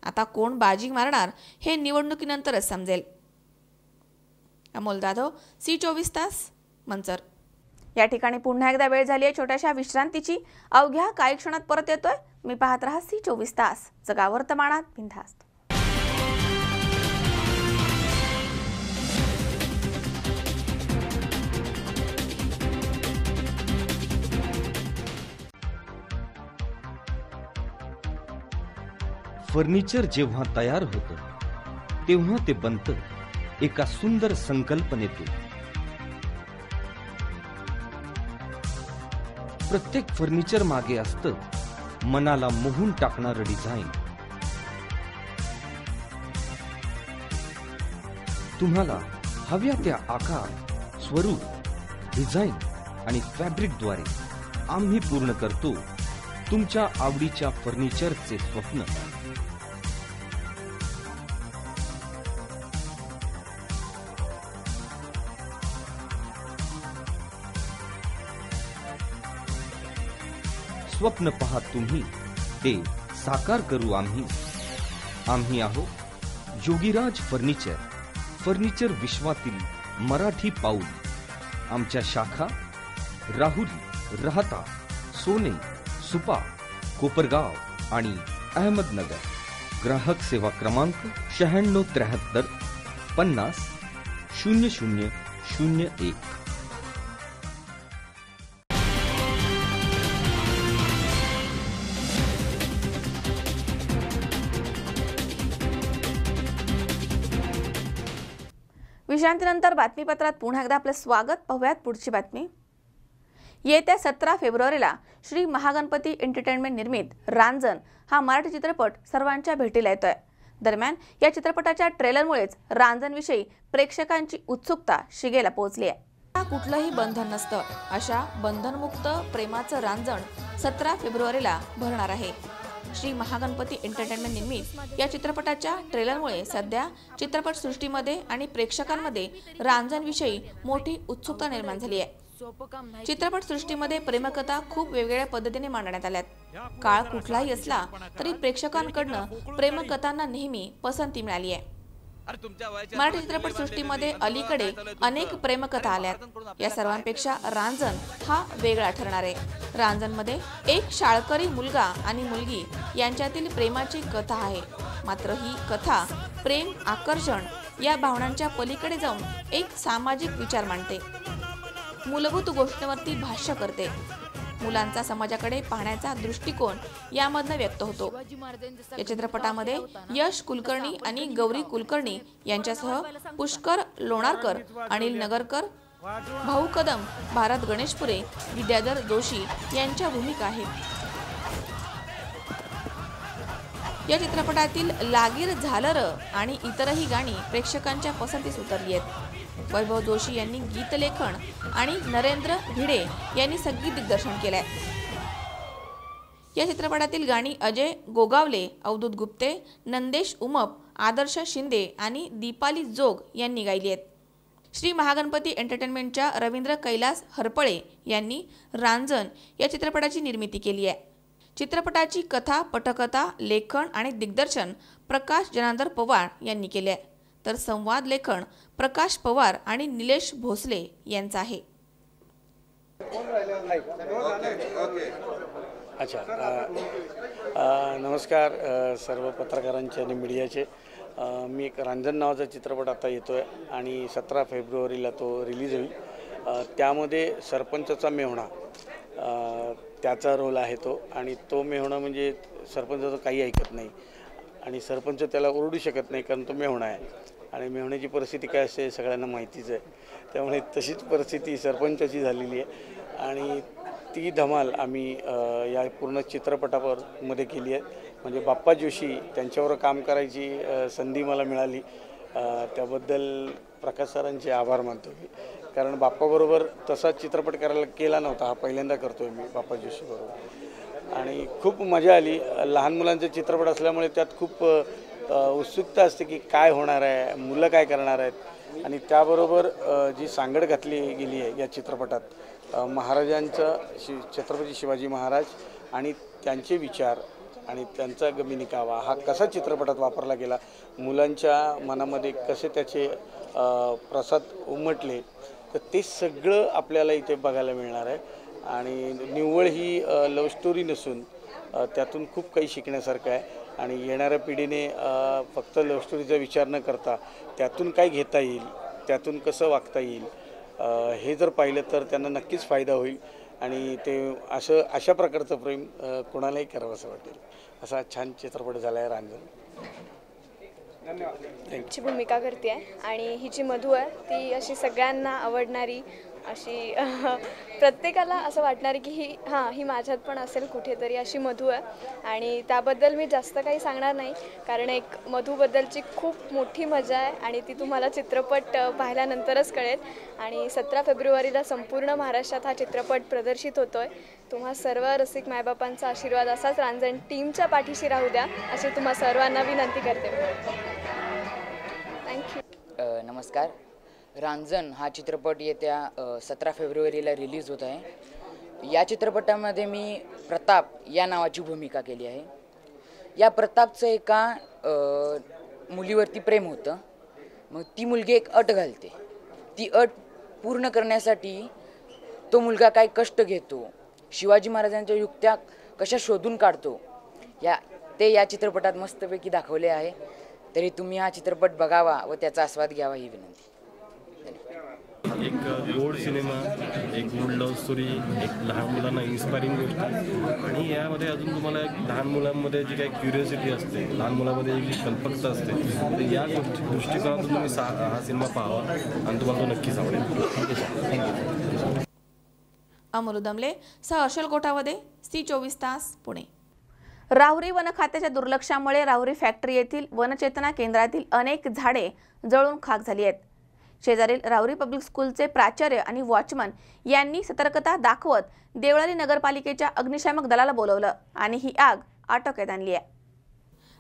आता कोण बाजी मारणार हे निवडणुकीनंतरच समजेल. अमोल जाधव, C24 तास, मंचर. या ठिकाणी पुन्हा एकदा वेळ झाली आहे छोट्याशा विश्रांतीची. अवघ्या काही क्षणात परत येतोय. मी पाहत रहा C24 तास, जगा वर्तमानात बिनधास्त. फर्निचर जेव्हा तयार होतं तेव्हा ते बनतं एका सुंदर संकल्पनेतून. प्रत्येक फर्निचर मागे असतं मनाला मोहून टाकणारं डिझाईन. तुम्हाला हव्या त्या आकार, स्वरूप, डिझाईन आणि फॅब्रिकद्वारे आम्ही पूर्ण करतो तुमच्या आवडीच्या फर्निचरचे स्वप्न. स्वप्न पहा तुम्ही, ते साकार करू आम्ही. आम्ही आहोत योगीराज फर्निचर, फर्निचर विश्वातील मराठी पाऊल. आमच्या शाखा राहुरी, राहता, सोने, सुपा, कोपरगाव आणि अहमदनगर. ग्राहक सेवा क्रमांक 9673 50 0001. विश्रांतीनंतर बातमीपत्रात पुन्हा एकदा आपलं स्वागत. पाहूयात पुढची बातमी. येत्या 17 फेब्रुवारीला श्री महागणपती एंटरटेनमेंट निर्मित रांजण हा मराठी चित्रपट सर्वांच्या भेटीला येतोय. दरम्यान या चित्रपटाच्या ट्रेलरमुळेच रांजणविषयी प्रेक्षकांची उत्सुकता शिगेला पोहोचली आहे. कुठलंही बंधन नसतं अशा बंधनमुक्त प्रेमाचं रांजण 17 फेब्रुवारीला भरणार आहे. श्री महागणपती एंटरटेनमेंट निर्मित या चित्रपटाच्या ट्रेलरमुळे सध्या चित्रपटसृष्टीमध्ये आणि प्रेक्षकांमध्ये रांजणविषयी मोठी उत्सुकता निर्माण झाली आहे. चित्रपटसृष्टीमध्ये प्रेमकथा खूप वेगवेगळ्या पद्धतीने मांडण्यात आल्यात. काळ कुठलाही असला तरी प्रेक्षकांकडनं प्रेमकथांना नेहमी पसंती मिळाली आहे. मराठी चित्रपटसृष्टीमध्ये अलीकडे अनेक प्रेमकथा आल्यात. या सर्वांपेक्षा रांजण हा वेगळा ठरणार आहे. रांजणमध्ये एक शाळकरी मुलगा आणि मुलगी यांच्यातील प्रेमाची कथा आहे. मात्र ही कथा प्रेम, आकर्षण या भावनांच्या पलीकडे जाऊन एक सामाजिक विचार मांडते, मूलभूत गोष्टींवरती भाष्य करते. मुलांचा समाजाकडे पाहण्याचा दृष्टिकोन यामधनं व्यक्त होतो. या चित्रपटामध्ये यश कुलकर्णी आणि गौरी कुलकर्णी यांच्यासह पुष्कर लोणारकर, अनिल नगरकर, भाऊ कदम, भारत गणेशपुरे, विद्याधर जोशी यांच्या भूमिका आहेत. या चित्रपटातील लागीर झालर आणि इतरही गाणी प्रेक्षकांच्या पसंतीस उतरली आहेत. वैभव जोशी यांनी गीतलेखन आणि नरेंद्र भिडे यांनी संगीत दिग्दर्शन केलंय. या चित्रपटातील गाणी अजय गोगावले, अवधूत गुप्ते, नंदेश उमप, आदर्श शिंदे आणि दीपाली जोग यांनी गायली आहेत. श्री महागणपती एंटरटेनमेंटच्या रवींद्र कैलास हरपळे यांनी रांजण या चित्रपटाची निर्मिती केली आहे. चित्रपटाची कथा, पटकथा, लेखन आणि दिग्दर्शन प्रकाश जनार्दन पवार यांनी केले आहे, तर संवाद लेखन प्रकाश पवार आणि निलेश भोसले यांचा आहे. नमस्कार सर्व पत्रकारांचे आणि मीडियाचे. मी एक रांजण नावाचा चित्रपट आता येतोय आणि 17 फेब्रुवारीला तो रिलीज होईल. त्यामध्ये सरपंचाचा मेहुणा त्याचा रोल आहे तो. आणि तो मेहुणा म्हणजे सरपंचाचं काही ऐकत नाही आणि सरपंच त्याला ओरडू शकत नाही कारण तो मेहुणा आहे. आणि मेहुण्याची परिस्थिती काय असते सगळ्यांना माहितीच आहे. त्यामुळे तशीच परिस्थिती सरपंचाची झालेली आहे आणि ती धमाल आम्ही या पूर्ण चित्रपटामध्ये केली आहे. म्हणजे बाप्पा जोशी त्यांच्यावर काम करायची संधी मला मिळाली, त्याबद्दल प्रकाश सरांचे आभार मानतो मी. कारण बाप्पाबरोबर तसा चित्रपट केला नव्हता, हा पहिल्यांदा करतो आहे मी बाप्पा जोशीबरोबर आणि खूप मजा आली. लहान मुलांचा चित्रपट असल्यामुळे त्यात खूप उत्सुकता असते की काय होणार आहे, मुलं काय करणार आहेत. आणि त्याबरोबर जी सांगड घातली गेली आहे या चित्रपटात महाराजांचं, छत्रपती शिवाजी महाराज आणि त्यांचे विचार आणि त्यांचा गमिनिकावा हा कसा चित्रपटात वापरला गेला, मुलांच्या मनामध्ये कसे त्याचे प्रसाद उमटले, तर ते सगळं आपल्याला इथे बघायला मिळणार आहे. आणि निव्वळ ही लव्ह स्टोरी नसून त्यातून खूप काही शिकण्यासारखं आहे. आणि येणाऱ्या पिढीने फक्त लव्ह स्टोरीचा विचार न करता त्यातून काय घेता येईल, त्यातून कसं वागता येईल हे जर पाहिलं तर त्यांना नक्कीच फायदा होईल. आणि ते अशा प्रकारचं प्रेम कोणालाही करावं असं वाटेल असा छान चित्रपट झाला आहे रांजण. ची भूमिका करते आहे आणि ही जी मधू आहे ती अशी सगळ्यांना आवडणारी अशी प्रत्येकाला असं वाटणार की ही माझ्यात पण असेल कुठेतरी अशी मधू आहे आणि त्याबद्दल मी जास्त काही सांगणार नाही कारण एक मधूबद्दलची खूप मोठी मजा आहे आणि ती तुम्हाला चित्रपट पाहिल्यानंतरच कळेल. आणि 17 फेब्रुवारीला संपूर्ण महाराष्ट्रात हा चित्रपट प्रदर्शित होतोय. तुम्हा सर्व रसिक मायबापांचा आशीर्वाद असाच रांजण टीमच्या पाठीशी राहू द्या अशी तुम्हा सर्वांना विनंती करते. थँक्यू. नमस्कार. रांजण हा चित्रपट येत्या 17 फेब्रुवारीला रिलीज होत आहे. या चित्रपटामध्ये मी प्रताप या नावाची भूमिका केली आहे. या प्रतापचं एका मुलीवरती प्रेम होतं. मग ती मुलगी एक अट घालते. ती अट पूर्ण करण्यासाठी तो मुलगा काय कष्ट घेतो, शिवाजी महाराजांच्या युक्त्या कशा शोधून काढतो ते या चित्रपटात मस्तपैकी दाखवले आहे. तरी तुम्ही हा चित्रपट बघावा व त्याचा आस्वाद घ्यावा ही विनंती. एक गोड सिनेमा, एक गोड लव्ह स्टोरी, एक लहान मुलांना इन्स्पायरिंग गोष्ट आणि यामध्ये अजून तुम्हाला लहान मुलांमध्ये जी काही क्युरियोसिटी असते, लहान मुलांमध्ये जी कल्पकता असते, तर या दृष्टिकोनातून तुम्ही हा सिनेमा पाहावा आणि तुम्हाला तो नक्कीच आवडेल. अमोल दमले सह अर्शल गोठावदे, सी 24 तास, पुणे. राहुरी वन खात्याच्या दुर्लक्षामुळे राहुरी फॅक्टरी येथील वनचेतना केंद्रातील अनेक झाडे जळून खाक झाली आहेत. शेजारील राहुरी पब्लिक स्कूलचे प्राचार्य आणि वॉचमन यांनी सतर्कता दाखवत देवळाली नगरपालिकेच्या अग्निशामक दलाला बोलवलं आणि ही आग आटोक्यात आणली आहे.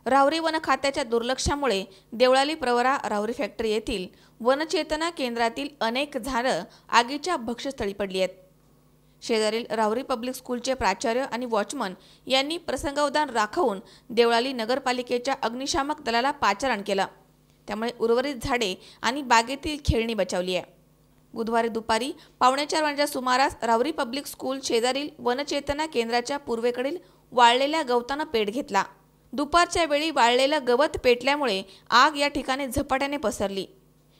राहुरी वन खात्याच्या दुर्लक्षामुळे देवळाली प्रवरा राहुरी फॅक्टरी येथील वनचेतना केंद्रातील अनेक झाडं आगीच्या भक्ष्यस्थळी पडली आहेत. शेजारील राहुरी पब्लिक स्कूलचे प्राचार्य आणि वॉचमन यांनी प्रसंगावधान राखून देवळाली नगरपालिकेच्या अग्निशामक दलाला पाचारण केलं. त्यामुळे उर्वरित झाडे आणि बागेतील खेळणी बचावली आहे. बुधवारी दुपारी 3:15 वाजच्या सुमारास राहुरी पब्लिक स्कूल शेजारील वनचेतना केंद्राच्या पूर्वेकडील वाळलेल्या गवतानं पेट घेतला. दुपारच्या वेळी वाळलेलं गवत पेटल्यामुळे आग या ठिकाणी झपाट्याने पसरली.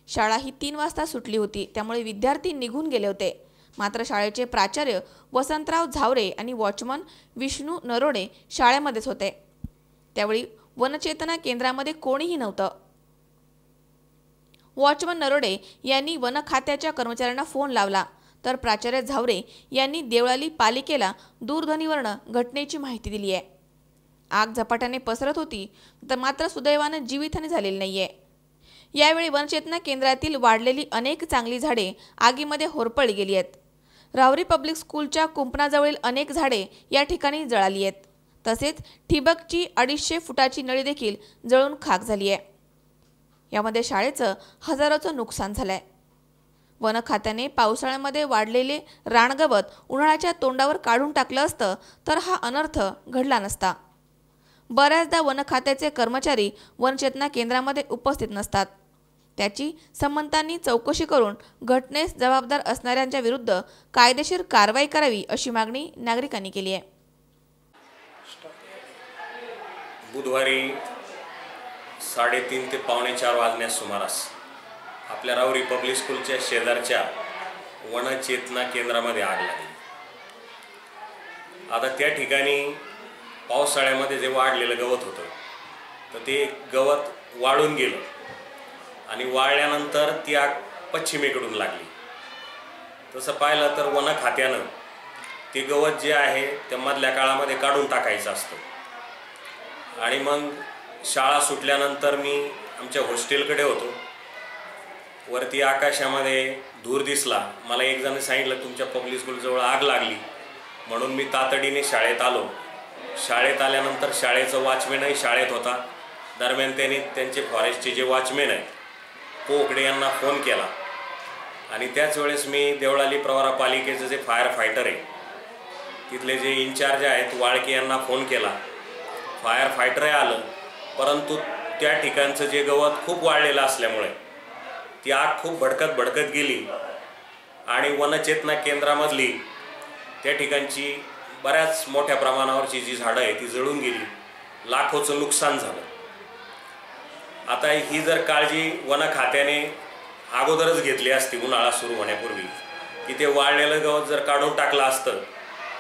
शाळा ही 3 वाजता सुटली होती, त्यामुळे विद्यार्थी निघून गेले होते. मात्र शाळेचे प्राचार्य वसंतराव झावरे आणि वॉचमन विष्णू नरोडे शाळेमध्येच होते. त्यावेळी वनचेतना केंद्रामध्ये कोणीही नव्हतं. वॉचमन नरोडे यांनी वन खात्याच्या कर्मचाऱ्यांना फोन लावला तर प्राचार्य झावरे यांनी देवळाली पालिकेला दूरध्वनीवरून घटनेची माहिती दिली आहे. आग झपाट्याने पसरत होती तर मात्र सुदैवानं जीवितहानी झालेली नाहीये. यावेळी वनचेतना केंद्रातील वाढलेली अनेक चांगली झाडे आगीमध्ये होरपळली गेली आहेत. राहुरी पब्लिक स्कूलच्या कुंपणाजवळील अनेक झाडे या ठिकाणी जळाली आहेत. तसेच ठिबकची 250 फुटाची नळी देखील जळून खाक झाली आहे. यामध्ये शाळेचं हजारोचं नुकसान झालंय. वन खात्याने पावसाळ्यामध्ये वाढलेले रानगवत उन्हाळ्याच्या तोंडावर काढून टाकलं असतं तर हा अनर्थ घडला नसता. बऱ्याचदा वन खात्याचे कर्मचारी वनचेतना केंद्रामध्ये उपस्थित नसतात. त्याची संबंधांनी चौकशी करून घटनेस जबाबदार असणाऱ्यांच्या विरुद्ध कायदेशीर कारवाई करावी अशी मागणी नागरिकांनी केली आहे. बुधवारी 3:30 ते 3:45 वाजण्यास सुमारास आपल्या राहुरी पब्लिक स्कूलच्या शेजारच्या वनचेतना केंद्रामध्ये आग लागली. आता त्या ठिकाणी पावसाळ्यामध्ये जे वाढलेलं गवत होतं तर ते गवत वाळून गेलं आणि वाळल्यानंतर ती आग पश्चिमेकडून लागली. तसं पाहिलं तर वन खात्यानं ते गवत जे आहे ते मधल्या काळामध्ये काढून टाकायचं असतं आणि मग शाळा सुटल्यानंतर मी आमच्या हॉस्टेलकडे होतो. वरती आकाशामध्ये धूर दिसला. मला एक जण सांगितलं तुमच्या पब्लिक स्कूलजवळ आग लागली. म्हणून मी तातडीने शाळेत आलो. शाळेत आल्यानंतर शाळेचं वॉचमॅनही शाळेत होता. दरम्यान त्यांनी त्यांचे फॉरेस्टचे जे वॉचमॅन आहेत पोकडे यांना फोन केला आणि त्याच वेळेस मी देवळाली प्रवरा पालिकेचे जे फायर फायटर आहे तिथले जे इन्चार्ज आहेत वाळके यांना फोन केला. फायर फायटरही आलं, परंतु त्या ठिकाणचं जे गवत खूप वाळलेलं असल्यामुळे ती आग खूप भडकत गेली आणि वनचेतना केंद्रामधली त्या ठिकाणची बऱ्याच मोठ्या प्रमाणावरची जी झाडं आहे ती जळून गेली. लाखोचं नुकसान झालं. आता ही जर काळजी वन खात्याने अगोदरच घेतली असती उन्हाळा सुरू होण्यापूर्वी की ते वाळलेलं गवत जर काढून टाकलं असतं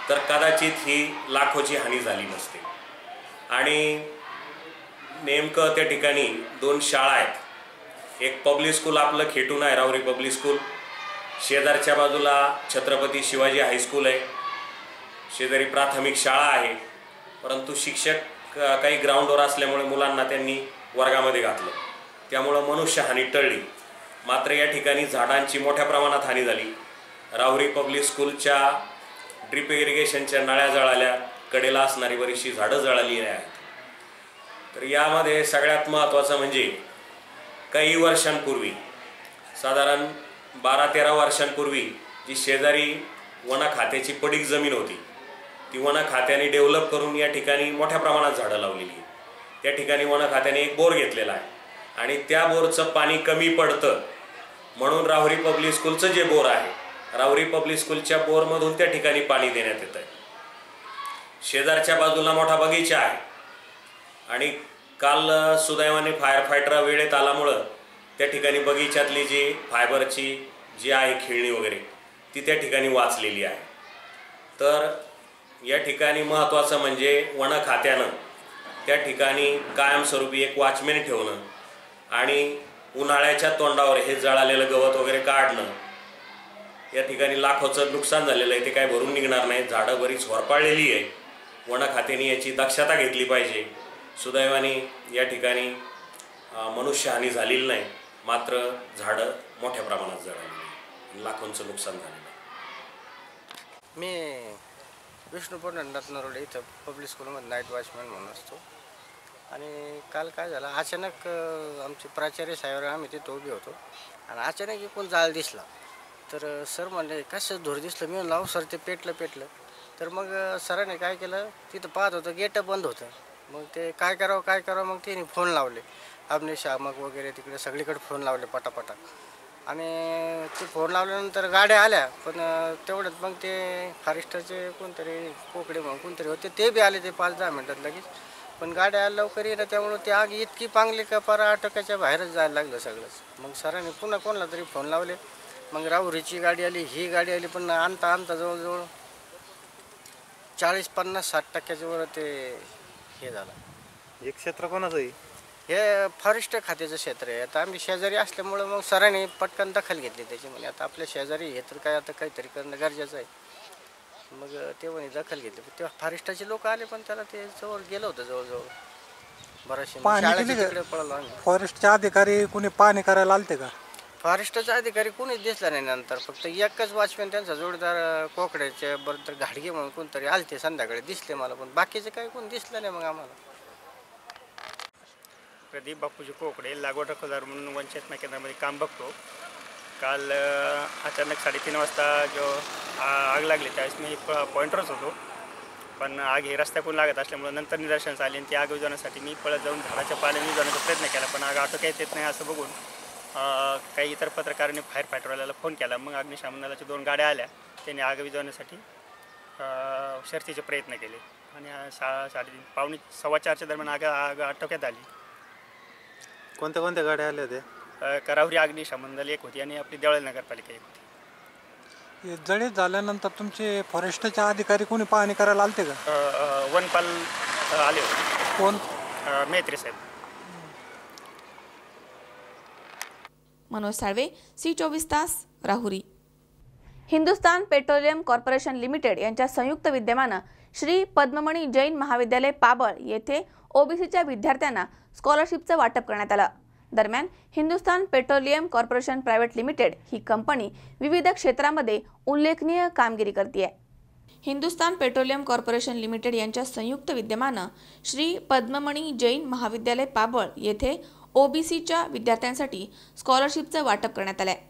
तर कदाचित ही लाखोची हानी झाली नसते. आणि नेमकं त्या ठिकाणी 2 शाळा आहेत. एक पब्लिक स्कूल आपलं खेटून आहे, राहुरी पब्लिक स्कूल. शेजारच्या बाजूला छत्रपती शिवाजी हायस्कूल आहे. शेजारी प्राथमिक शाळा आहे. परंतु शिक्षक काही ग्राउंडवर असल्यामुळे मुलांना त्यांनी वर्गामध्ये घातलं, त्यामुळं मनुष्यहानी टळली. मात्र या ठिकाणी झाडांची मोठ्या प्रमाणात हानी झाली. राहुरी पब्लिक स्कूलच्या ड्रिप इरिगेशनच्या नळ्या जळाल्या, कडेला असणारी बरीचशी झाडं जळाली आहेत. तर यामध्ये सगळ्यात महत्त्वाचं म्हणजे काही वर्षांपूर्वी, साधारण 12-13 वर्षांपूर्वी जी शेजारी वन खात्याची पडीक जमीन होती, ती वन खात्याने डेव्हलप करून या ठिकाणी मोठ्या प्रमाणात झाडं लावलेली आहे. त्या ठिकाणी वन खात्याने एक बोर घेतलेला आहे आणि त्या बोरचं पाणी कमी पडतं म्हणून राहुरी पब्लिक स्कूलचं जे बोर आहे, राहुरी पब्लिक स्कूलच्या बोरमधून त्या ठिकाणी पाणी देण्यात येतं आहे. शेजारच्या बाजूला मोठा बगीचा आहे आणि काल सुदैवाने फायर फायटर वेळेत आल्यामुळं त्या ठिकाणी बगीच्यातली जी फायबरची जी आहे खेळणी वगैरे ती त्या ठिकाणी वाचलेली आहे. तर या ठिकाणी महत्त्वाचं म्हणजे वन खात्यानं त्या ठिकाणी कायमस्वरूपी एक वॉचमॅन ठेवणं आणि उन्हाळ्याच्या तोंडावर हे जळालेलं गवत वगैरे काढणं. या ठिकाणी लाखोचं नुकसान झालेलं आहे, ते काय भरून निघणार नाही. झाडं बरीच होरपाळलेली आहे. वन खात्याने याची दक्षता घेतली पाहिजे. सुदैवाने या ठिकाणी मनुष्यहानी झालेली नाही, मात्र झाडं मोठ्या प्रमाणात जळाली, लाखोंचं नुकसान झालेलं आहे. मी विष्णू पंढरनाथ नरोडे इथं पब्लिक स्कूलमध्ये नाईट वॉचमॅन म्हणून असतो. आणि काल काय झालं, अचानक आमचे प्राचार्य साहेब आम्ही तिथं उभे होतो आणि अचानक एकूण जाळ दिसला. तर सर म्हणले कसं धूर दिसलं. मी म्हणलं सर ते पेटलं. तर मग सरांनी काय केलं, तिथं पाहत होतं गेट बंद होतं. मग ते काय करावं मग तिने फोन लावले, अग्निशामक वगैरे तिकडे सगळीकडे फोन लावले पटापटा. आणि ते फोन लावल्यानंतर गाड्या आल्या, पण तेवढ्यात मग ते फॉरेस्टरचे कोणतरी कोकडे म्हणून कोणतरी होते, ते बी आले ते 5-10 मिनटात लगेच. पण गाड्या लवकर येणं, त्यामुळं ते आग इतकी पांगली का पारा अटकाच्या बाहेरच जायला लागलं सगळंच. मग सरांनी पुन्हा कोणाला तरी फोन लावले. मग राहुरीची गाडी आली, ही गाडी आली, पण आणता जवळजवळ 40-50-60% वर ते हे झालं. हे क्षेत्र कोणाचं आहे? हे फॉरेस्ट खात्याचं क्षेत्र आहे. आता आम्ही शेजारी असल्यामुळं मग सरांनी पटकन दखल घेतली त्याची. म्हणजे आता आपल्या शेजारी हे तर काय आता काहीतरी करणं गरजेचं आहे. मग ते म्हणे दखल घेतली. तेव्हा फॉरेस्टचे लोक आले, पण त्याला ते जवळ गेलं होतं जवळजवळ बराचसे. तिकडे पळलो आम्ही. फॉरेस्टचे अधिकारी कोणी पाहणी करायला आलते का? फॉरेस्टचा अधिकारी कोणीच दिसला नाही. नंतर फक्त एकच वॉचमॅन त्यांचा जोडीदार कोकड्याच्या बरोबर घाडगे म्हणून कोणतरी आलते संध्याकाळी दिसले मला, पण बाकीचे काही कोण दिसलं नाही. मग आम्हाला प्रदीप बापूजी कोकडे लागवड रखवालदार म्हणून वंचित केंद्रामध्ये काम बघतो. काल अचानक 3:30 वाजता जो आग लागली त्यावेळेस मी पॉईंटरच होतो, पण आग हे रस्त्याकडून लागत असल्यामुळे नंतर निदर्शनास आली आणि ती आग विझवण्यासाठी मी पळत जाऊन झाडाच्या पाल्याने विझवण्याचा प्रयत्न केला, पण आग आटोक्यात येत नाही असं बघून काही इतर पत्रकारांनी फायर फायटरवाल्याला फोन केला. मग अग्निशमन दलाच्या 2 गाड्या आल्या, त्यांनी आग विझवण्यासाठी शर्थीचे प्रयत्न केले आणि 3:30 सव्वा 4च्या दरम्यान आग आटोक्यात आली. कोणत्या गाड्या आल्या होत्या? राहुरी अग्निशमन दल एक होती आणि आपली देवळा नगरपालिका एक होती. जळीत झाल्यानंतर तुमचे फॉरेस्टचे अधिकारी कोणी पाहणी करायला आलते का? वनपाल आले होते. कोण? मेत्रे साहेब. मनोज साळवे, C24 तास, Rahuri. Hindustan Petroleum corporation limited यांच्या संयुक्त विद्यमानं श्री पद्ममणी जैन महाविद्यालय पाबळ येथे ओबीसीच्या विद्यार्थ्यांना स्कॉलरशिपचं वाटप करण्यात आलं. दरम्यान Hindustan Petroleum Corporation Private Limited ही कंपनी विविध क्षेत्रामध्ये उल्लेखनीय कामगिरी करते आहे. हिंदुस्तान पेट्रोलियम कॉर्पोरेशन लिमिटेड यांच्या संयुक्त विद्यमानं श्री पद्ममणी जैन महाविद्यालय पाबळ येथे ओबीसीच्या विद्यार्थ्यांसाठी स्कॉलरशिपचं वाटप करण्यात आलं आहे.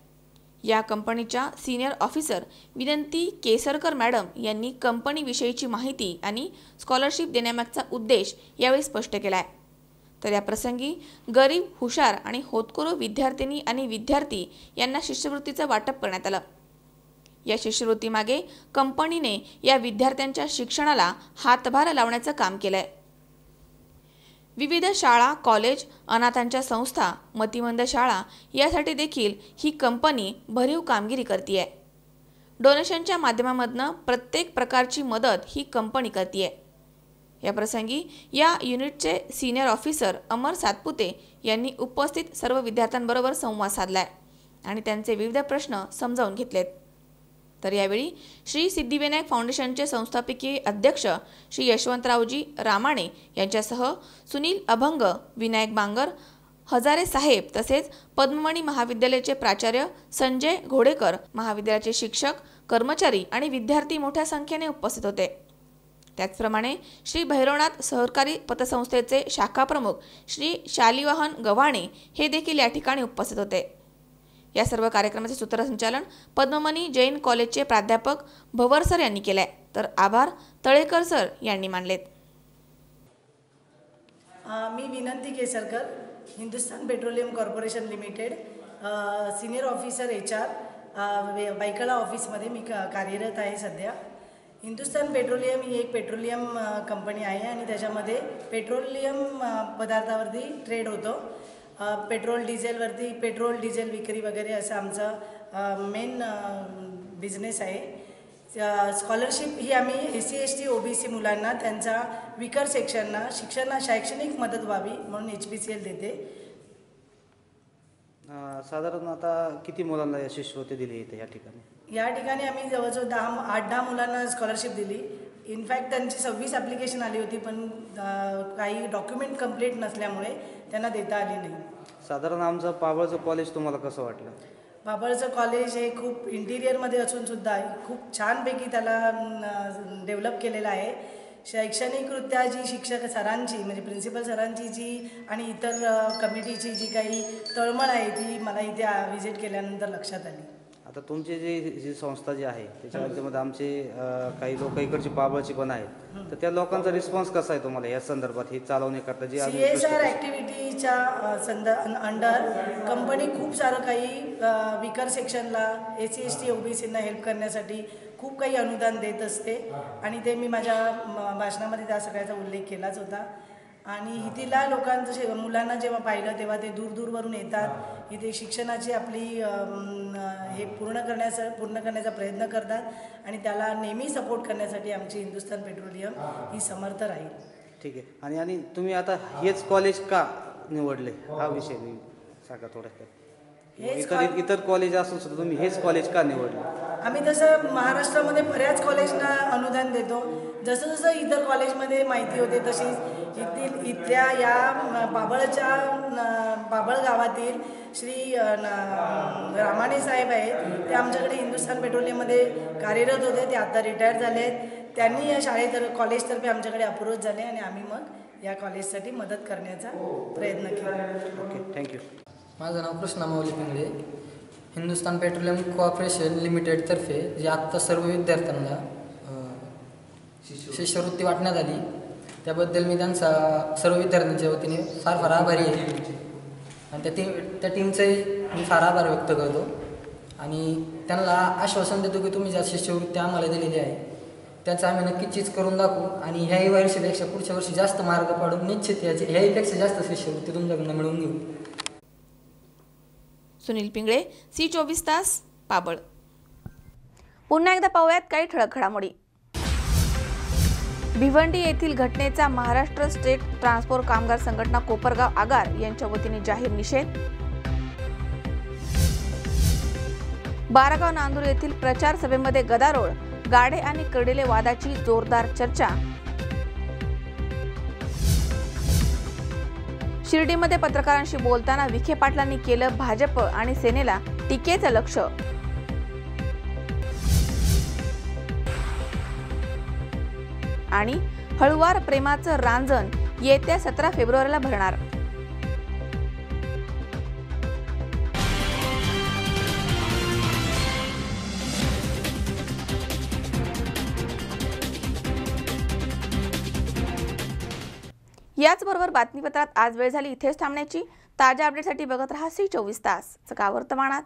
या कंपनीच्या सिनियर ऑफिसर विनंती केसरकर मॅडम यांनी कंपनीविषयीची माहिती आणि स्कॉलरशिप देण्यामागचा उद्देश यावेळी स्पष्ट केला आहे. तर या प्रसंगी गरीब, हुशार आणि होतकरू विद्यार्थिनी आणि विद्यार्थी यांना शिष्यवृत्तीचं वाटप करण्यात आलं. या शिष्यवृत्तीमागे कंपनीने या विद्यार्थ्यांच्या शिक्षणाला हातभार लावण्याचं काम केलंय. विविध शाळा, कॉलेज, अनाथांच्या संस्था, मतिमंद शाळा यासाठी देखील ही कंपनी भरीव कामगिरी करते आहे. डोनेशनच्या माध्यमामधनं प्रत्येक प्रकारची मदत ही कंपनी करते. या प्रसंगी या युनिटचे सिनियर ऑफिसर अमर सातपुते यांनी उपस्थित सर्व विद्यार्थ्यांबरोबर संवाद साधलाय आणि त्यांचे विविध प्रश्न समजावून घेतलेत. तर यावेळी श्री सिद्धिविनायक फाउंडेशनचे संस्थापकीय अध्यक्ष श्री यशवंतरावजी रामाणे यांच्यासह सुनील अभंग, विनायक बांगर, हजारे साहेब तसेच पद्ममणी महाविद्यालयाचे प्राचार्य संजय घोडेकर, महाविद्यालयाचे शिक्षक, कर्मचारी आणि विद्यार्थी मोठ्या संख्येने उपस्थित होते. त्याचप्रमाणे श्री भैरवनाथ सहकारी पतसंस्थेचे शाखा प्रमुख श्री शालिवाहन गव्हाणे हे देखील या ठिकाणी उपस्थित होते. या सर्व कार्यक्रमाचे सूत्रसंचालन पद्ममणी जैन कॉलेजचे प्राध्यापक भवर सर यांनी केले, तर आभार तळेकर सर यांनी मानलेत. मी विनंती Kesarkar, Hindustan Petroleum corporation limited, senior officer HR, बायकळा ऑफिसमध्ये मी कार्यरत आहे सध्या. हिंदुस्तान पेट्रोलियम ही एक पेट्रोलियम कंपनी आहे आणि त्याच्यामध्ये पेट्रोलियम पदार्थावरती ट्रेड होतो. पेट्रोल डिझेलवरती पेट्रोल डिझेल विक्री वगैरे असं आमचं मेन बिझनेस आहे. स्कॉलरशिप ही आम्ही SC ST OBC मुलांना त्यांचा विकर सेक्शनना शैक्षणिक मदत व्हावी म्हणून HPCL देते. साधारण आता किती मुलांना शिष्यवृत्ती दिली इथे या ठिकाणी? या ठिकाणी आम्ही जवळजवळ 8-10 मुलांना स्कॉलरशिप दिली. इनफॅक्ट त्यांची 26 ॲप्लिकेशन आली होती, पण काही डॉक्युमेंट कंप्लीट नसल्यामुळे त्यांना देता आली नाही. साधारण आमचं पाबळचं कॉलेज तुम्हाला कसं वाटलं? पाबळचं कॉलेज हे खूप इंटिरियरमध्ये असून सुद्धा खूप छानपैकी त्याला डेव्हलप केलेलं आहे. शैक्षणिकरित्या जी शिक्षक सरांची म्हणजे प्रिन्सिपल सरांची जी आणि इतर कमिटीची जी काही तळमळ आहे ती मला इथे व्हिजिट केल्यानंतर लक्षात आली. आता तुमची जी संस्था जी आहे त्याच्यामध्ये आमचे काही लोक इकडची पाबळची पण आहेत, तर त्या लोकांचा रिस्पॉन्स कसा आहे तुम्हाला या संदर्भात हे चालवण्याकरता? जी CSR ॲक्टिव्हिटीच्या अंडर कंपनी खूप सारं काही विकर सेक्शनला SC ST OBCना हेल्प करण्यासाठी खूप काही अनुदान देत असते आणि ते मी माझ्या भाषणामध्ये त्या सगळ्याचा उल्लेख केलाच होता. आणि इथल्या लोकांचं मुलांना जेव्हा पाहिलं तेव्हा ते दूरवरून येतात, इथे शिक्षणाची आपली हे पूर्ण करण्याचा प्रयत्न करतात आणि त्याला नेहमी सपोर्ट करण्यासाठी आमची हिंदुस्तान पेट्रोलियम ही समर्थ राहील. ठीक आहे. आणि तुम्ही आता हेच कॉलेज का निवडले हा विषय मी सांगा थोडक्यात. इतर कॉलेज असून सुद्धा तुम्ही हेच कॉलेज का निवडले? आम्ही तसं महाराष्ट्रामध्ये बऱ्याच कॉलेजना अनुदान देतो. जसं जसं इतर कॉलेजमध्ये माहिती होते तशीच इथल्या या बाबळ गावातील श्री रामाणे साहेब आहेत, ते आमच्याकडे हिंदुस्तान पेट्रोलियममध्ये कार्यरत होते. ते आता रिटायर झाले आहेत. त्यांनी या कॉलेजतर्फे आमच्याकडे अप्रोच झाले आणि आम्ही मग या कॉलेजसाठी मदत करण्याचा प्रयत्न केला. Okay, thank you. माझं नाव कृष्णा माऊली पिंगळे. हिंदुस्तान पेट्रोलियम कॉर्पोरेशन लिमिटेडतर्फे जे आत्ता सर्व विद्यार्थ्यांना शिष्यवृत्ती वाटण्यात आली त्याबद्दल मी त्यांचा सर्व विद्यार्थ्यांच्या वतीने फार आभारी आहे आणि त्या टीमचे मी फार आभार व्यक्त करतो आणि त्यांना आश्वासन देतो की तुम्ही ज्या शिष्यवृत्ती आम्हाला दिलेली आहे त्याचं आम्ही नक्कीच चीज करून दाखवू आणि ह्याही वर्षीपेक्षा पुढच्या वर्षी जास्त मार्ग पाडून निश्चित ह्याहीपेक्षा जास्त शिष्यवृत्ती तुमच्याकडून मिळवून घेऊ. सुनील पिंगळे, C24 तास, पाबळ. पुन्हा एकदा पाहूयात काही ठळक घडामोडी. भिवंडी येथील घटनेचा महाराष्ट्र स्टेट ट्रान्सपोर्ट कामगार संघटना कोपरगाव आगार यांच्या वतीने जाहीर निषेध. बारागाव नांदूर येथील प्रचार सभेमध्ये गदारोळ, गाडे आणि कर्डिले वादाची जोरदार चर्चा. शिर्डीमध्ये पत्रकारांशी बोलताना विखे पाटलांनी केलं भाजप आणि सेनेला टीकेचं लक्ष्य. आणि हळुवार प्रेमाचं रांजण येत्या 17 फेब्रुवारीला भरणार. याचबरोबर बातमीपत्रात आज वेळ झाली इथेच थांबण्याची. ताज्या अपडेटसाठी बघत रहा C24 तास. सकाळ वर्तमानात.